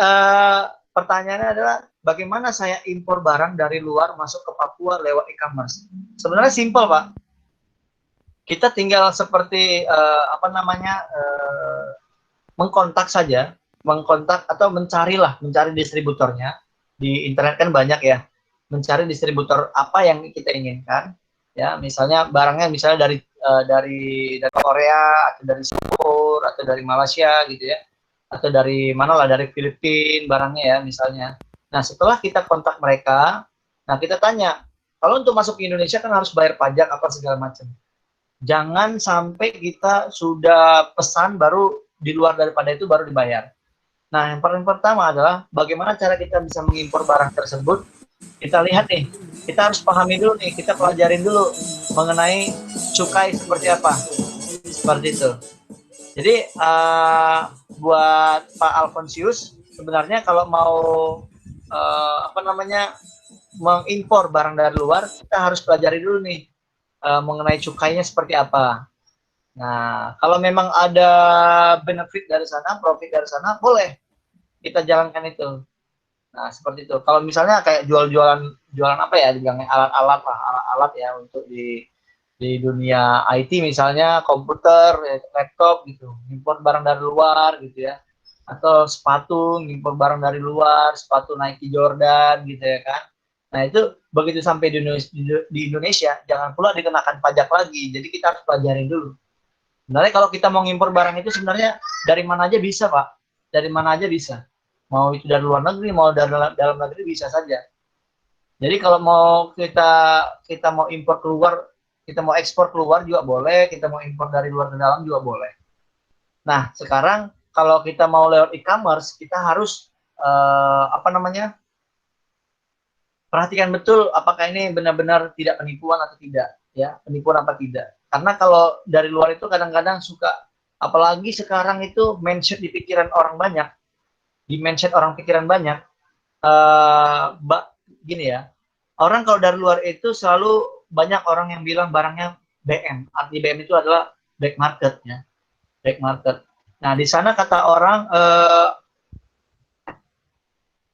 pertanyaannya adalah bagaimana saya impor barang dari luar masuk ke Papua lewat e-commerce? Sebenarnya simpel Pak. Kita tinggal seperti mengkontak saja, atau mencari distributornya di internet kan banyak ya, mencari distributor apa yang kita inginkan, ya misalnya barangnya misalnya dari Korea atau dari Singapura atau dari Malaysia gitu ya, atau dari mana lah, dari Filipina barangnya ya misalnya. Nah setelah kita kontak mereka, nah kita tanya, kalau untuk masuk ke Indonesia kan harus bayar pajak apa segala macam. Jangan sampai kita sudah pesan baru di luar daripada itu baru dibayar. Nah, yang paling pertama adalah bagaimana cara kita bisa mengimpor barang tersebut. Kita lihat nih, kita harus pahami dulu nih, kita pelajarin dulu mengenai cukai seperti apa. Seperti itu. Jadi, buat Pak Alfonsius, sebenarnya kalau mau mengimpor barang dari luar, kita harus pelajari dulu nih mengenai cukainya seperti apa. Nah, kalau memang ada benefit dari sana, profit dari sana, boleh kita jalankan itu. Nah, seperti itu. Kalau misalnya kayak jualan apa ya, dibilangnya alat-alat ya untuk di dunia IT misalnya, komputer, laptop gitu, impor barang dari luar gitu ya. Atau sepatu, impor barang dari luar, sepatu Nike Jordan gitu ya kan. Nah, itu begitu sampai di Indonesia, jangan pula dikenakan pajak lagi. Jadi kita harus pelajarin dulu. Sebenarnya kalau kita mau ngimpor barang itu sebenarnya dari mana aja bisa, Pak. dari mana aja bisa. Mau itu dari luar negeri, mau dari dalam negeri bisa saja. Jadi kalau mau kita mau impor keluar, kita mau ekspor keluar juga boleh, kita mau impor dari luar ke dalam juga boleh. Nah, sekarang kalau kita mau lewat e-commerce, kita harus apa namanya? Perhatikan betul apakah ini benar-benar tidak penipuan atau tidak, ya, penipuan apa tidak. Karena kalau dari luar itu kadang-kadang suka, apalagi sekarang itu mindset di pikiran orang banyak, di mindset orang pikiran banyak, gini ya, orang kalau dari luar itu selalu banyak orang yang bilang barangnya BM, arti BM itu adalah black market ya, black market. Nah di sana kata orang,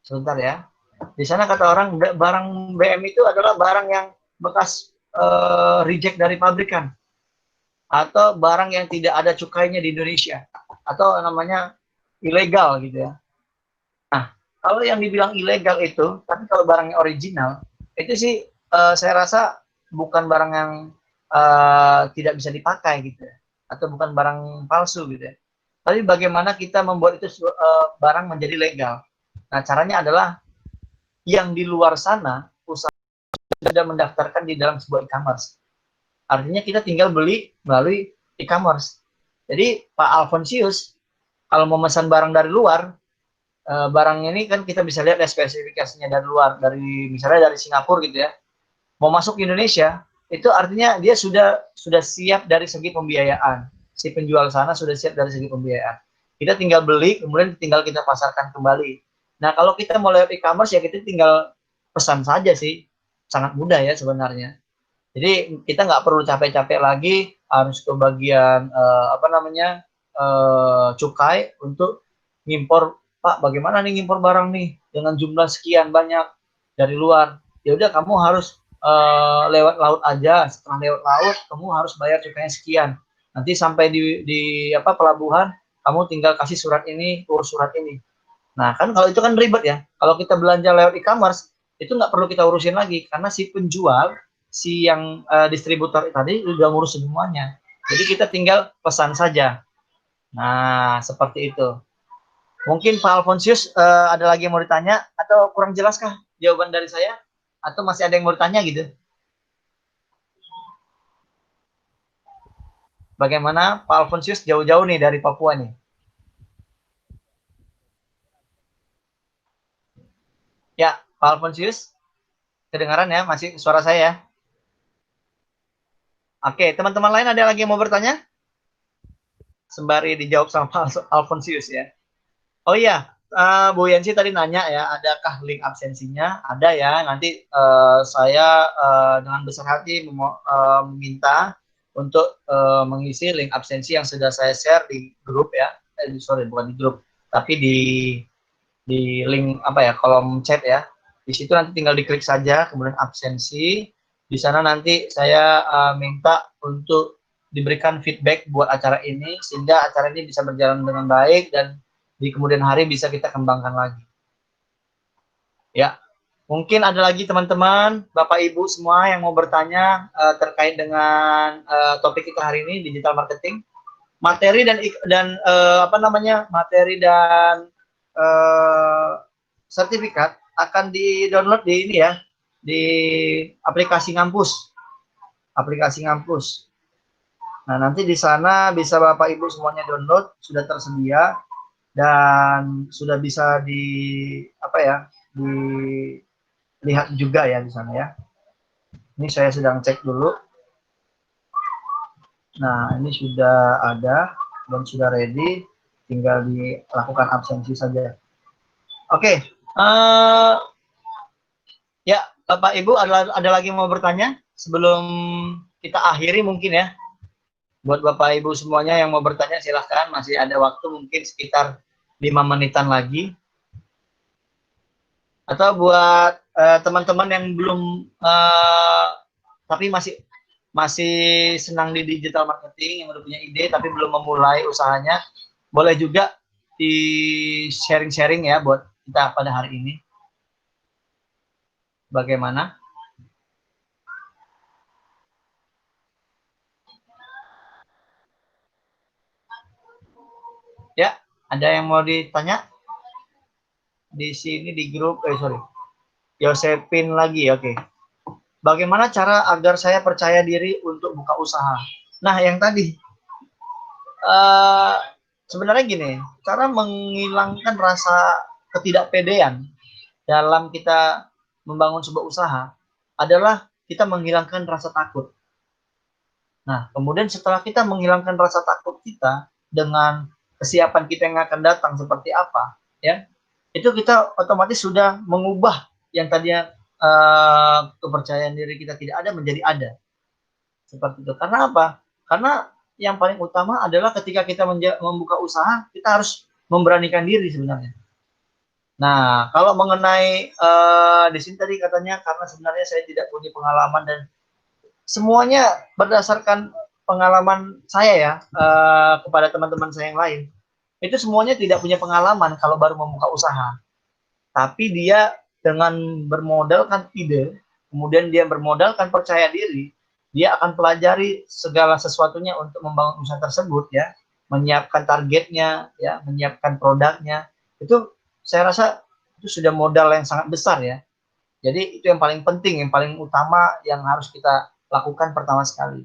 sebentar ya, di sana kata orang barang BM itu adalah barang yang bekas reject dari pabrikan atau barang yang tidak ada cukainya di Indonesia atau namanya ilegal gitu ya. Nah, kalau yang dibilang ilegal itu, tapi kalau barangnya original, itu sih saya rasa bukan barang yang tidak bisa dipakai gitu ya, atau bukan barang palsu gitu ya. Tapi bagaimana kita membuat itu barang menjadi legal. Nah, caranya adalah yang di luar sana usaha sudah mendaftarkan di dalam sebuah e-commerce. Artinya kita tinggal beli melalui e-commerce. Jadi Pak Alfonsius kalau mau memesan barang dari luar, barang ini kan kita bisa lihat ya spesifikasinya dari luar, dari misalnya dari Singapura gitu ya. Mau masuk ke Indonesia, itu artinya dia sudah siap dari segi pembiayaan. Si penjual sana sudah siap dari segi pembiayaan. Kita tinggal beli, kemudian tinggal kita pasarkan kembali. Nah, kalau kita mau lewat e-commerce ya kita tinggal pesan saja sih. Sangat mudah ya sebenarnya. Jadi kita nggak perlu capek-capek lagi harus ke bagian apa namanya cukai untuk ngimpor. Pak, bagaimana nih ngimpor barang nih dengan jumlah sekian banyak dari luar? Ya udah kamu harus lewat laut aja. Setelah lewat laut kamu harus bayar cukainya sekian. Nanti sampai di apa pelabuhan kamu tinggal kasih surat ini, urus surat ini. Nah kan kalau itu kan ribet ya. Kalau kita belanja lewat e-commerce itu nggak perlu kita urusin lagi karena si penjual, si yang distributor tadi udah ngurus semuanya. Jadi kita tinggal pesan saja. Nah seperti itu. Mungkin Pak Alfonsius ada lagi yang mau ditanya atau kurang jelaskah jawaban dari saya? Atau masih ada yang mau ditanya gitu? Bagaimana Pak Alfonsius jauh-jauh nih dari Papua nih? Ya, Pak Alfonsius, kedengaran ya? Masih suara saya ya? Oke, teman-teman lain ada lagi yang mau bertanya? Sembari dijawab sama Pak Alfonsius ya. Oh iya, Bu Yansi tadi nanya ya, adakah link absensinya? Ada ya, nanti saya dengan besar hati meminta untuk mengisi link absensi yang sudah saya share di grup ya. Sorry, bukan di grup, tapi di link apa ya, kolom chat ya. Di situ nanti tinggal diklik saja, kemudian absensi. Di sana nanti saya minta untuk diberikan feedback buat acara ini, sehingga acara ini bisa berjalan dengan baik dan di kemudian hari bisa kita kembangkan lagi. Ya, mungkin ada lagi teman-teman, Bapak Ibu semua yang mau bertanya terkait dengan topik kita hari ini, digital marketing. Materi dan apa namanya, materi dan sertifikat akan di-download di ini ya, di aplikasi Ngampus. Aplikasi Ngampus. Nah, nanti di sana bisa Bapak Ibu semuanya download, sudah tersedia dan sudah bisa di apa ya, dilihat juga ya di sana ya. Ini saya sedang cek dulu. Nah, ini sudah ada dan sudah ready, tinggal dilakukan absensi saja. Oke, ya Bapak Ibu ada lagi yang mau bertanya sebelum kita akhiri mungkin ya. Buat Bapak Ibu semuanya yang mau bertanya silahkan, masih ada waktu mungkin sekitar 5 menitan lagi. Atau buat teman-teman yang belum tapi masih senang di digital marketing, yang udah punya ide tapi belum memulai usahanya, boleh juga di sharing-sharing ya buat kita pada hari ini. Bagaimana? Ya, Ada yang mau ditanya? Di sini di grup, sorry. Yosepin lagi, oke. Bagaimana cara agar saya percaya diri untuk buka usaha? Nah, yang tadi, sebenarnya gini, cara menghilangkan rasa ketidakpedean dalam kita membangun sebuah usaha adalah kita menghilangkan rasa takut. Nah, kemudian setelah kita menghilangkan rasa takut kita dengan kesiapan kita yang akan datang seperti apa, ya, itu kita otomatis sudah mengubah yang tadinya kepercayaan diri kita tidak ada menjadi ada. Seperti itu. Karena apa? Karena yang paling utama adalah ketika kita membuka usaha, kita harus memberanikan diri sebenarnya. Nah, kalau mengenai di sini tadi katanya karena sebenarnya saya tidak punya pengalaman dan semuanya berdasarkan pengalaman saya ya kepada teman-teman saya yang lain. Itu semuanya tidak punya pengalaman kalau baru membuka usaha. Tapi dia dengan bermodalkan ide, kemudian dia bermodalkan percaya diri, dia akan pelajari segala sesuatunya untuk membangun usaha tersebut ya, menyiapkan targetnya, ya, menyiapkan produknya. Itu saya rasa itu sudah modal yang sangat besar ya. Jadi itu yang paling penting, yang paling utama yang harus kita lakukan pertama sekali.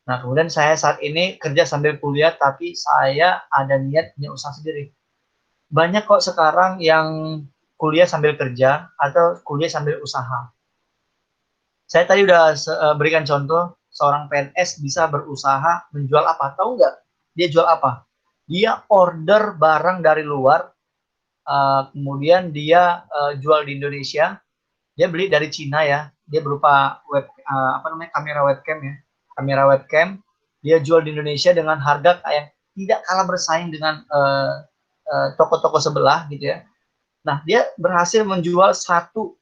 Nah, kemudian saya saat ini kerja sambil kuliah, tapi saya ada niat punya usaha sendiri. Banyak kok sekarang yang kuliah sambil kerja atau kuliah sambil usaha. Saya tadi udah berikan contoh, seorang PNS bisa berusaha menjual apa, tahu nggak? Dia jual apa? Dia order barang dari luar, kemudian dia jual di Indonesia. Dia beli dari Cina ya, dia berupa kamera webcam ya, kamera webcam. Dia jual di Indonesia dengan harga yang tidak kalah bersaing dengan toko-toko sebelah gitu ya. Nah, dia berhasil menjual satu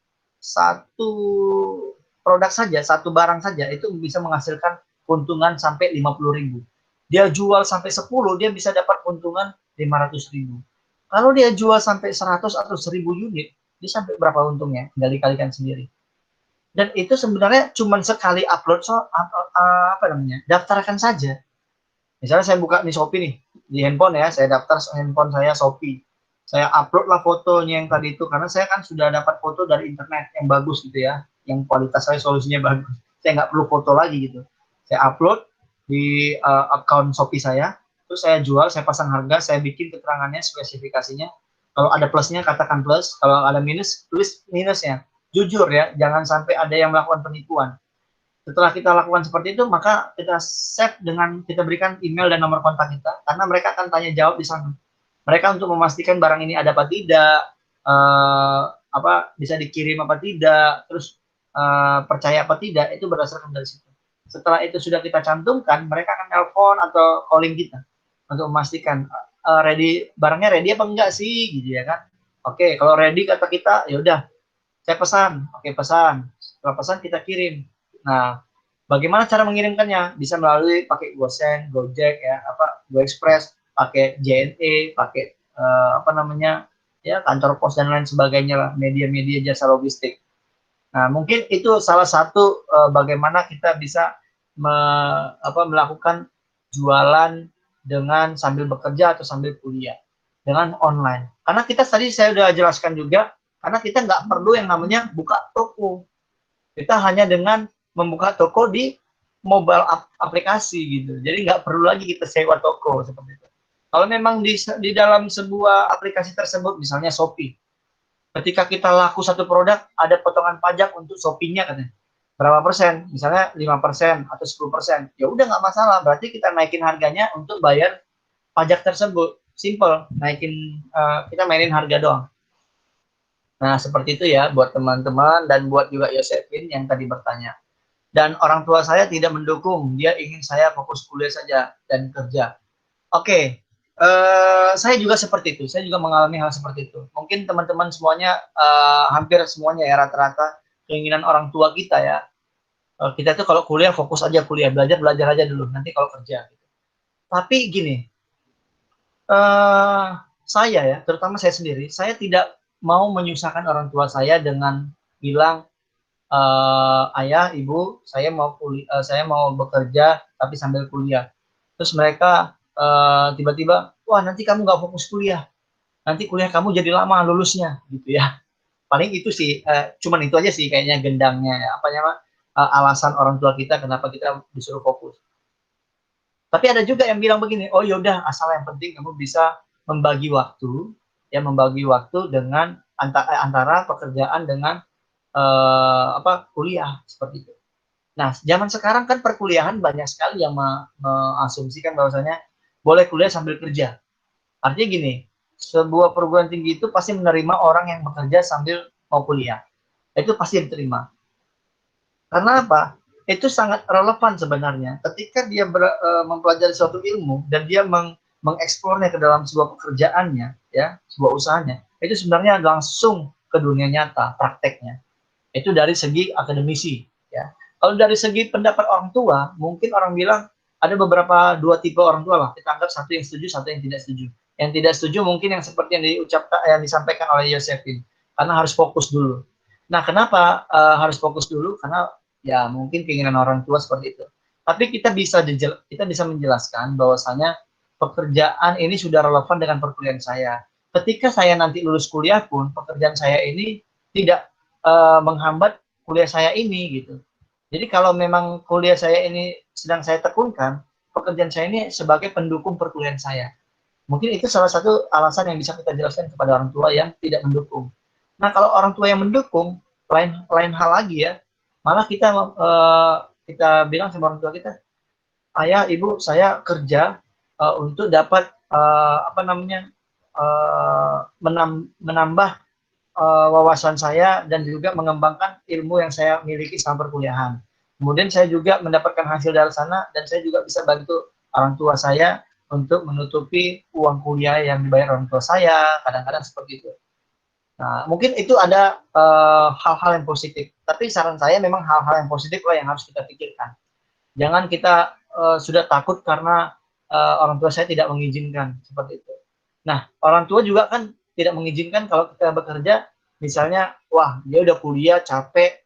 produk saja, satu barang saja itu bisa menghasilkan keuntungan sampai 50.000. Dia jual sampai 10, dia bisa dapat keuntungan 500.000. Kalau dia jual sampai 100 atau 1000 unit, dia sampai berapa untungnya? Tinggal dikalikan sendiri. Dan itu sebenarnya cuma sekali upload daftarkan saja. Misalnya saya buka nih Shopee nih di handphone ya, saya daftar handphone saya Shopee. Saya upload lah fotonya yang tadi itu karena saya kan sudah dapat foto dari internet yang bagus gitu ya, yang kualitas saya solusinya bagus. Saya nggak perlu foto lagi gitu. Saya upload di account Shopee saya, terus saya jual, saya pasang harga, saya bikin keterangannya, spesifikasinya. Kalau ada plusnya katakan plus, kalau ada minus tulis minusnya. Jujur ya, jangan sampai ada yang melakukan penipuan. Setelah kita lakukan seperti itu, maka kita save dengan kita berikan email dan nomor kontak kita, karena mereka akan tanya jawab di sana. Mereka untuk memastikan barang ini ada apa tidak, bisa dikirim apa tidak, terus percaya apa tidak, itu berdasarkan dari situ. Setelah itu sudah kita cantumkan, mereka akan telepon atau calling kita untuk memastikan barangnya ready apa enggak sih, gitu ya kan. Oke, kalau ready kata kita, ya udah, saya pesan. Oke, pesan. Setelah pesan kita kirim. Nah, bagaimana cara mengirimkannya? Bisa melalui pakai GoSend, Gojek ya, GoExpress, pakai JNE, pakai ya kantor pos dan lain sebagainya lah, media-media jasa logistik. Nah, mungkin itu salah satu bagaimana kita bisa melakukan jualan dengan sambil bekerja atau sambil kuliah dengan online. Karena kita tadi saya sudah jelaskan juga, karena kita nggak perlu yang namanya buka toko. Kita hanya dengan membuka toko di mobile aplikasi gitu. Jadi nggak perlu lagi kita sewa toko seperti itu. Kalau memang di dalam sebuah aplikasi tersebut, misalnya Shopee, ketika kita laku satu produk, ada potongan pajak untuk Shopee-nya katanya. Berapa persen? Misalnya 5% atau 10%. Ya udah nggak masalah, berarti kita naikin harganya untuk bayar pajak tersebut. Simple, kita mainin harga doang. Nah, seperti itu ya buat teman-teman dan buat juga Yosefin yang tadi bertanya. Dan orang tua saya tidak mendukung, dia ingin saya fokus kuliah saja dan kerja. Oke, saya juga seperti itu, saya juga mengalami hal seperti itu. Mungkin teman-teman semuanya, hampir semuanya ya rata-rata keinginan orang tua kita ya. Kita tuh kalau kuliah fokus aja kuliah, belajar aja dulu, nanti kalau kerja. Gitu. Tapi gini, saya ya, terutama saya sendiri, saya tidak mau menyusahkan orang tua saya dengan bilang, ayah, ibu, saya mau bekerja tapi sambil kuliah. Terus mereka tiba-tiba, wah nanti kamu nggak fokus kuliah, nanti kuliah kamu jadi lama lulusnya, gitu ya. Paling itu sih, cuman itu aja sih kayaknya gendangnya, apa namanya, alasan orang tua kita kenapa kita disuruh fokus. Tapi ada juga yang bilang begini, oh yaudah asal yang penting kamu bisa membagi waktu, ya membagi waktu dengan antara pekerjaan dengan kuliah seperti itu. Nah, zaman sekarang kan perkuliahan banyak sekali yang mengasumsikan bahwasanya boleh kuliah sambil kerja. Artinya gini, sebuah perguruan tinggi itu pasti menerima orang yang bekerja sambil mau kuliah. Itu pasti diterima. Karena apa? Itu sangat relevan sebenarnya. Ketika dia mempelajari suatu ilmu dan dia mengeksplornya ke dalam sebuah pekerjaannya, ya, sebuah usahanya, itu sebenarnya langsung ke dunia nyata prakteknya. Itu dari segi akademisi, ya. Kalau dari segi pendapat orang tua, mungkin orang bilang ada beberapa dua tipe orang tua lah. Kita anggap satu yang setuju, satu yang tidak setuju. Yang tidak setuju mungkin yang seperti yang disampaikan oleh Yosefin, karena harus fokus dulu. Nah, kenapa harus fokus dulu? Karena ya mungkin keinginan orang tua seperti itu. Tapi kita bisa menjelaskan bahwasanya pekerjaan ini sudah relevan dengan perkuliahan saya. Ketika saya nanti lulus kuliah pun pekerjaan saya ini tidak menghambat kuliah saya ini gitu. Jadi kalau memang kuliah saya ini sedang saya tekunkan, pekerjaan saya ini sebagai pendukung perkuliahan saya. Mungkin itu salah satu alasan yang bisa kita jelaskan kepada orang tua yang tidak mendukung. Nah, kalau orang tua yang mendukung, lain hal lagi ya. Malah kita bilang sama orang tua kita, ayah, ibu, saya kerja untuk dapat menambah wawasan saya dan juga mengembangkan ilmu yang saya miliki selama perkuliahan. Kemudian saya juga mendapatkan hasil dari sana dan saya juga bisa bantu orang tua saya untuk menutupi uang kuliah yang dibayar orang tua saya, kadang-kadang seperti itu. Nah, mungkin itu ada hal-hal yang positif. Tapi saran saya memang hal-hal yang positif lah yang harus kita pikirkan. Jangan kita sudah takut karena orang tua saya tidak mengizinkan seperti itu. Nah, orang tua juga kan tidak mengizinkan kalau kita bekerja, misalnya, wah dia udah kuliah capek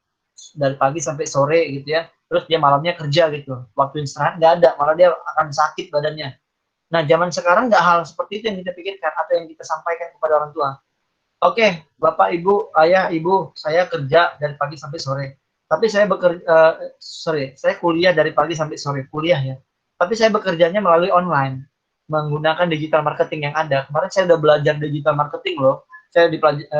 dari pagi sampai sore gitu ya, terus dia malamnya kerja gitu, waktu istirahat nggak ada, malah dia akan sakit badannya. Nah, zaman sekarang nggak hal seperti itu yang kita pikirkan atau yang kita sampaikan kepada orang tua. Oke, Bapak, Ibu, Ayah, Ibu, saya kerja dari pagi sampai sore. Tapi saya saya kuliah dari pagi sampai sore, kuliah ya. Tapi saya bekerjanya melalui online, menggunakan digital marketing yang ada. Kemarin saya udah belajar digital marketing loh. Saya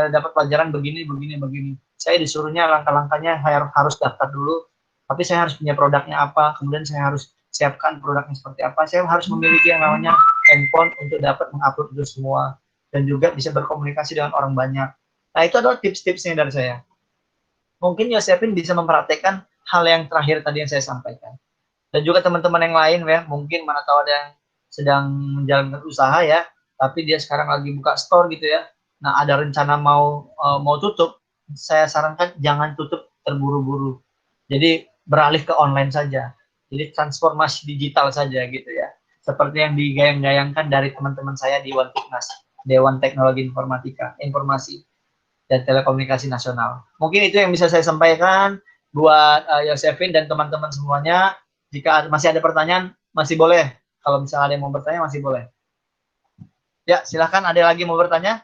dapat pelajaran begini, begini, begini. Saya disuruhnya langkah-langkahnya harus daftar dulu. Tapi saya harus punya produknya apa, kemudian saya harus siapkan produknya seperti apa. Saya harus memiliki yang namanya handphone untuk dapat mengupload itu semua dan juga bisa berkomunikasi dengan orang banyak. Nah, itu adalah tips-tipsnya dari saya. Mungkin Yosefin bisa mempraktekkan hal yang terakhir tadi yang saya sampaikan. Dan juga teman-teman yang lain ya, mungkin mana tahu ada yang sedang menjalankan usaha ya, tapi dia sekarang lagi buka store gitu ya. Nah, ada rencana mau tutup, saya sarankan jangan tutup terburu-buru. Jadi beralih ke online saja. Jadi transformasi digital saja gitu ya. Seperti yang digayang-gayangkan dari teman-teman saya di Wantiknas, Dewan Teknologi Informasi dan Telekomunikasi Nasional. Mungkin itu yang bisa saya sampaikan buat Yosefin dan teman-teman semuanya. Jika masih ada pertanyaan, masih boleh. Kalau misalnya ada yang mau bertanya, masih boleh. Ya, silahkan ada lagi mau bertanya.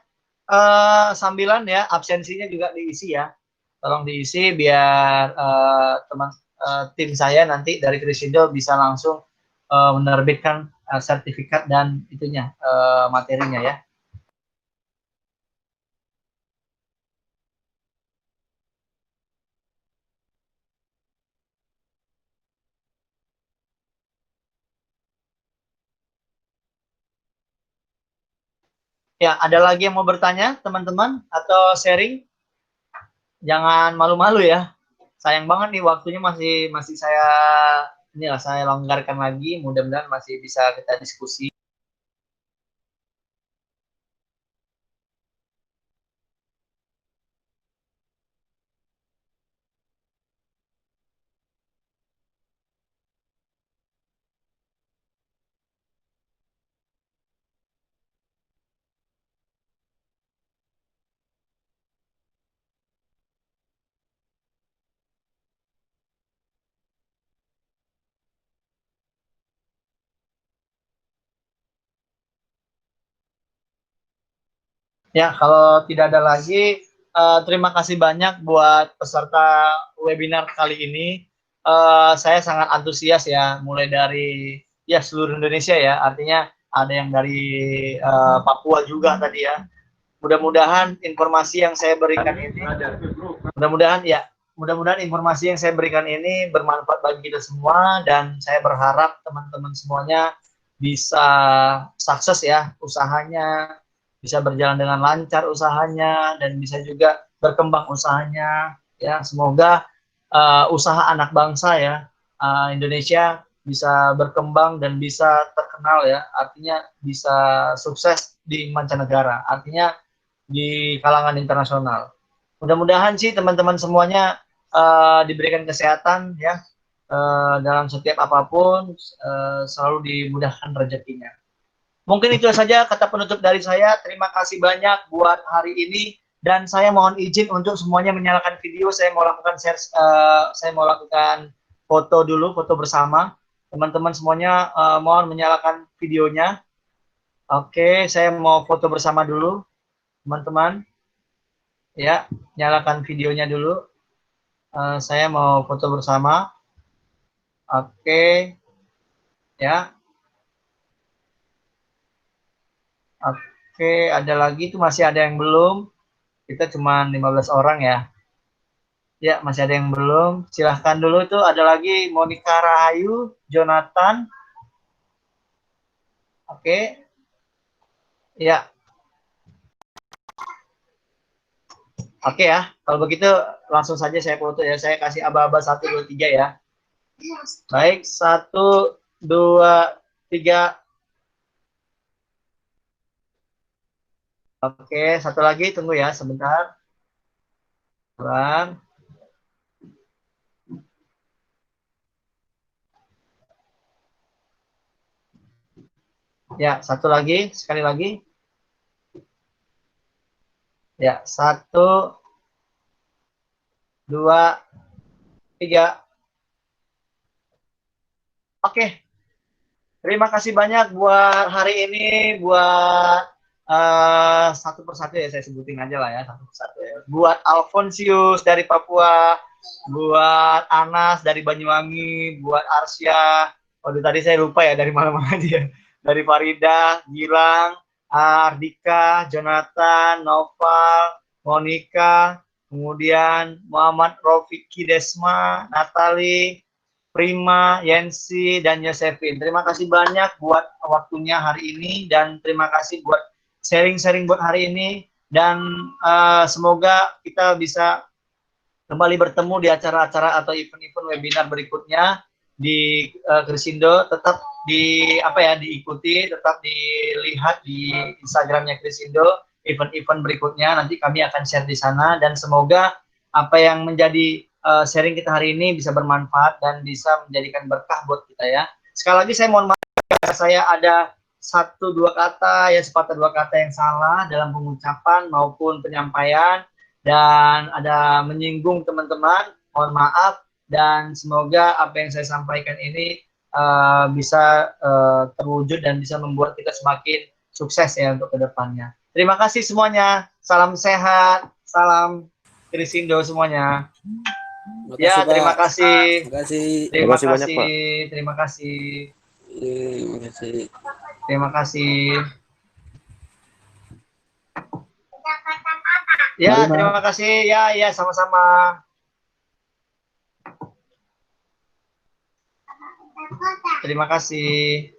Sambilan ya, absensinya juga diisi ya. Tolong diisi biar tim saya nanti dari Krisindo bisa langsung menerbitkan sertifikat dan itunya materinya ya. Ya, ada lagi yang mau bertanya, teman-teman, atau sharing? Jangan malu-malu ya. Sayang banget nih waktunya masih masih saya longgarkan lagi. Mudah-mudahan masih bisa kita diskusi. Ya, kalau tidak ada lagi, terima kasih banyak buat peserta webinar kali ini. Saya sangat antusias ya, mulai dari ya seluruh Indonesia ya, artinya ada yang dari Papua juga tadi ya. Mudah-mudahan informasi yang saya berikan ini, mudah-mudahan informasi yang saya berikan ini bermanfaat bagi kita semua, dan saya berharap teman-teman semuanya bisa sukses ya usahanya, bisa berjalan dengan lancar usahanya, dan bisa juga berkembang usahanya ya. Semoga usaha anak bangsa ya, Indonesia bisa berkembang dan bisa terkenal ya, artinya bisa sukses di mancanegara, artinya di kalangan internasional. Mudah-mudahan sih teman-teman semuanya diberikan kesehatan ya, dalam setiap apapun, selalu dimudahkan rezekinya. Mungkin itu saja kata penutup dari saya. Terima kasih banyak buat hari ini, dan saya mohon izin untuk semuanya menyalakan video. Saya mau lakukan share, saya mau lakukan foto dulu, foto bersama. Teman-teman semuanya mohon menyalakan videonya. Oke, saya mau foto bersama dulu, teman-teman. Ya, nyalakan videonya dulu. Saya mau foto bersama. Oke, ya. Oke, ada lagi itu masih ada yang belum. Kita cuma 15 orang ya. Ya, masih ada yang belum. Silahkan dulu tuh, ada lagi Monica Rahayu, Jonathan. Oke. Ya. Oke ya. Kalau begitu langsung saja saya foto ya. Saya kasih aba-aba 1 2 3 ya. Baik, 1 2 3. Oke, satu lagi, tunggu ya sebentar. Bang. Ya, satu lagi, sekali lagi. Ya, 1 2 3. Oke. Terima kasih banyak buat hari ini, buat satu persatu ya, saya sebutin aja lah ya, satu persatu ya. Buat Alfonsius dari Papua, buat Anas dari Banyuwangi, buat Arsya, waduh tadi saya lupa ya dari mana-mana dia, dari Farida, Gilang, Ardika, Jonathan, Noval, Monica, kemudian Muhammad Rofiki Desma, Natali, Prima, Yensi, dan Yosefin. Terima kasih banyak buat waktunya hari ini, dan terima kasih buat sharing-sharing buat hari ini, dan semoga kita bisa kembali bertemu di acara-acara atau event-event webinar berikutnya di Krisindo. Tetap diikuti, tetap dilihat di Instagramnya Krisindo, event-event berikutnya nanti kami akan share di sana, dan semoga apa yang menjadi sharing kita hari ini bisa bermanfaat dan bisa menjadikan berkah buat kita ya. Sekali lagi saya mohon maaf, saya ada 1-2 kata ya, sepatah 2 kata yang salah dalam pengucapan maupun penyampaian, dan ada menyinggung teman-teman, mohon maaf, dan semoga apa yang saya sampaikan ini bisa terwujud dan bisa membuat kita semakin sukses ya untuk kedepannya. Terima kasih semuanya, salam sehat, salam Krisindo semuanya. Ya, terima kasih. Terima kasih. Terima kasih banyak, kasih. Pak. Terima kasih. Terima kasih. Terima kasih. Ya, terima kasih. Ya, ya, sama-sama. Terima kasih.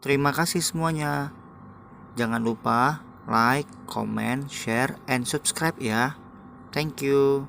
Terima kasih semuanya. Jangan lupa like, comment, share, and subscribe ya. Thank you.